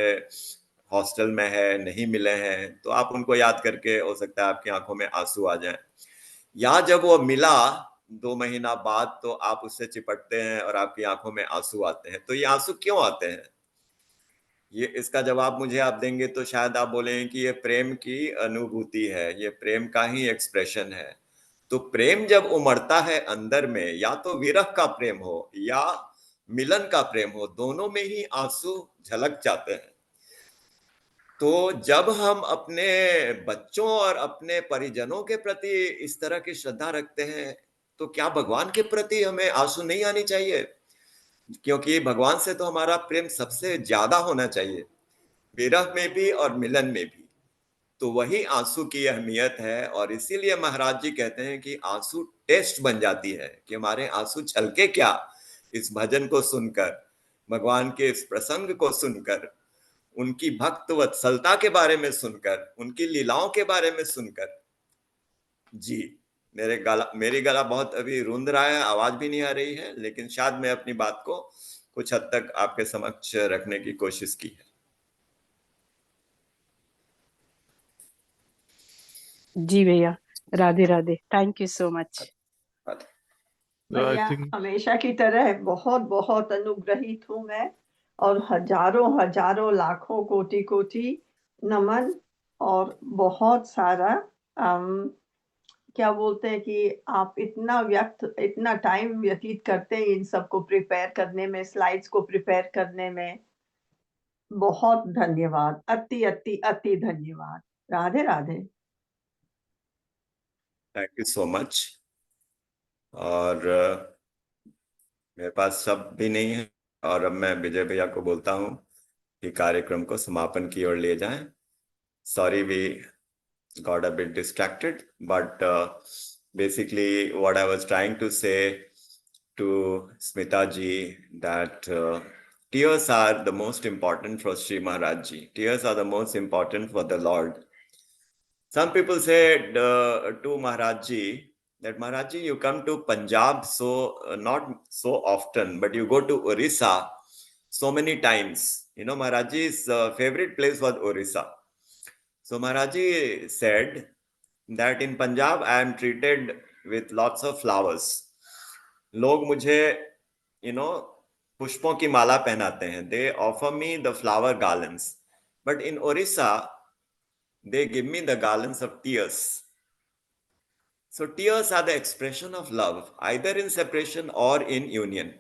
A: हॉस्टल में है, नहीं मिले हैं, तो आप उनको याद करके हो सकता है आपकी आंखों में आंसू आ जाएं। या जब वो मिला 2 महीना बाद, तो आप उससे चिपटते हैं और आपकी आंखों में आंसू आते हैं। तो ये आंसू क्यों आते हैं, ये इसका जवाब मुझे आप देंगे तो शायद आप बोलेंगे कि ये प्रेम की अनुभूति है, ये प्रेम का ही एक्सप्रेशन है। तो प्रेम जब उमड़ता है अंदर में, या तो विरह का प्रेम हो या मिलन का प्रेम हो, दोनों में ही आंसू झलक जाते हैं। तो जब हम अपने बच्चों और अपने परिजनों के प्रति इस तरह की श्रद्धा रखते हैं, तो क्या भगवान के प्रति हमें आंसू नहीं आनी चाहिए? क्योंकि भगवान से तो हमारा प्रेम सबसे ज्यादा होना चाहिए, विरह में भी और मिलन में भी। तो वही आंसू की अहमियत है। और इसीलिए महाराज जी कहते हैं कि आंसू टेस्ट बन जाती है, कि हमारे आंसू छलके क्या इस भजन को सुनकर, भगवान के इस प्रसंग को सुनकर, उनकी भक्त वत्सलता के बारे में सुनकर, उनकी लीलाओं के बारे में सुनकर। जी, मेरी गला बहुत अभी रूंध रहा है, आवाज भी नहीं आ रही है, लेकिन शायद मैं अपनी बात को कुछ हद तक आपके समक्ष रखने की कोशिश की है।
F: जी भैया, Radhe Radhe, thank you so much.
B: So I
D: भैया
B: think
D: हमेशा की तरह बहुत बहुत अनुग्रहित हूँ मैं, और हजारों हजारों लाखों कोटि कोटि नमन। और बहुत सारा क्या बोलते हैं कि आप इतना टाइम व्यतीत करते हैं इन सबको प्रिपेयर करने में, स्लाइड्स को प्रिपेयर करने में। बहुत धन्यवाद, अति अति अति धन्यवाद। Radhe Radhe.
A: Thank you so much. और मेरे पास शब्द भी नहीं है और अब मैं विजय भैया को बोलता हूँ कि कार्यक्रम को समापन की ओर ले जाएं. Sorry, we got a bit distracted, but basically what I was trying to say to Smita ji that tears are the most important for Sri Maharaj ji. Tears are the most important for the Lord. Some people say to Maharaj ji that Maharaj ji, you come to Punjab so not so often, but you go to Orissa so many times. You know, Maharaj ji's favorite place was Orissa. So Maharaj ji said that in Punjab I am treated with lots of flowers. लोग मुझे, you know, पुष्पों की माला पहनाते हैं. They offer me the flower garlands. But in Orissa, they give me the garlands of tears. So tears are the expression of love, either in separation or in union.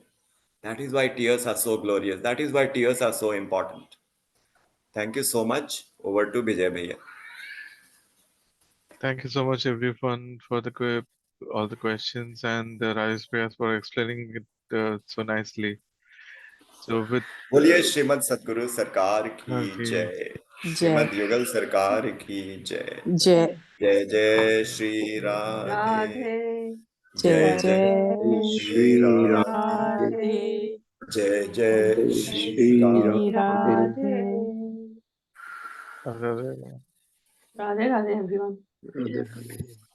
A: That is why tears are so glorious. That is why tears are so important. Thank you so much. Over to Vijay Bhaiya.
B: Thank you so much, everyone, for all the questions and the Rajesh Bhaiya for explaining it so nicely. So with
A: बोलिए श्रीमद सतगुरु सरकार की
B: Okay.
A: जय.
F: जय
A: श्रीमद युगल सरकार की जय.
F: जय
A: जय जय श्री राधे.
D: राधे
F: जय
A: जय जय
F: जय
A: श्री राधे.
F: राधे
A: जय जय श्री
F: श्री
A: राधे.
F: Radhe
B: uh,
D: Radhe Radhe everyone
G: Radhe Radhe.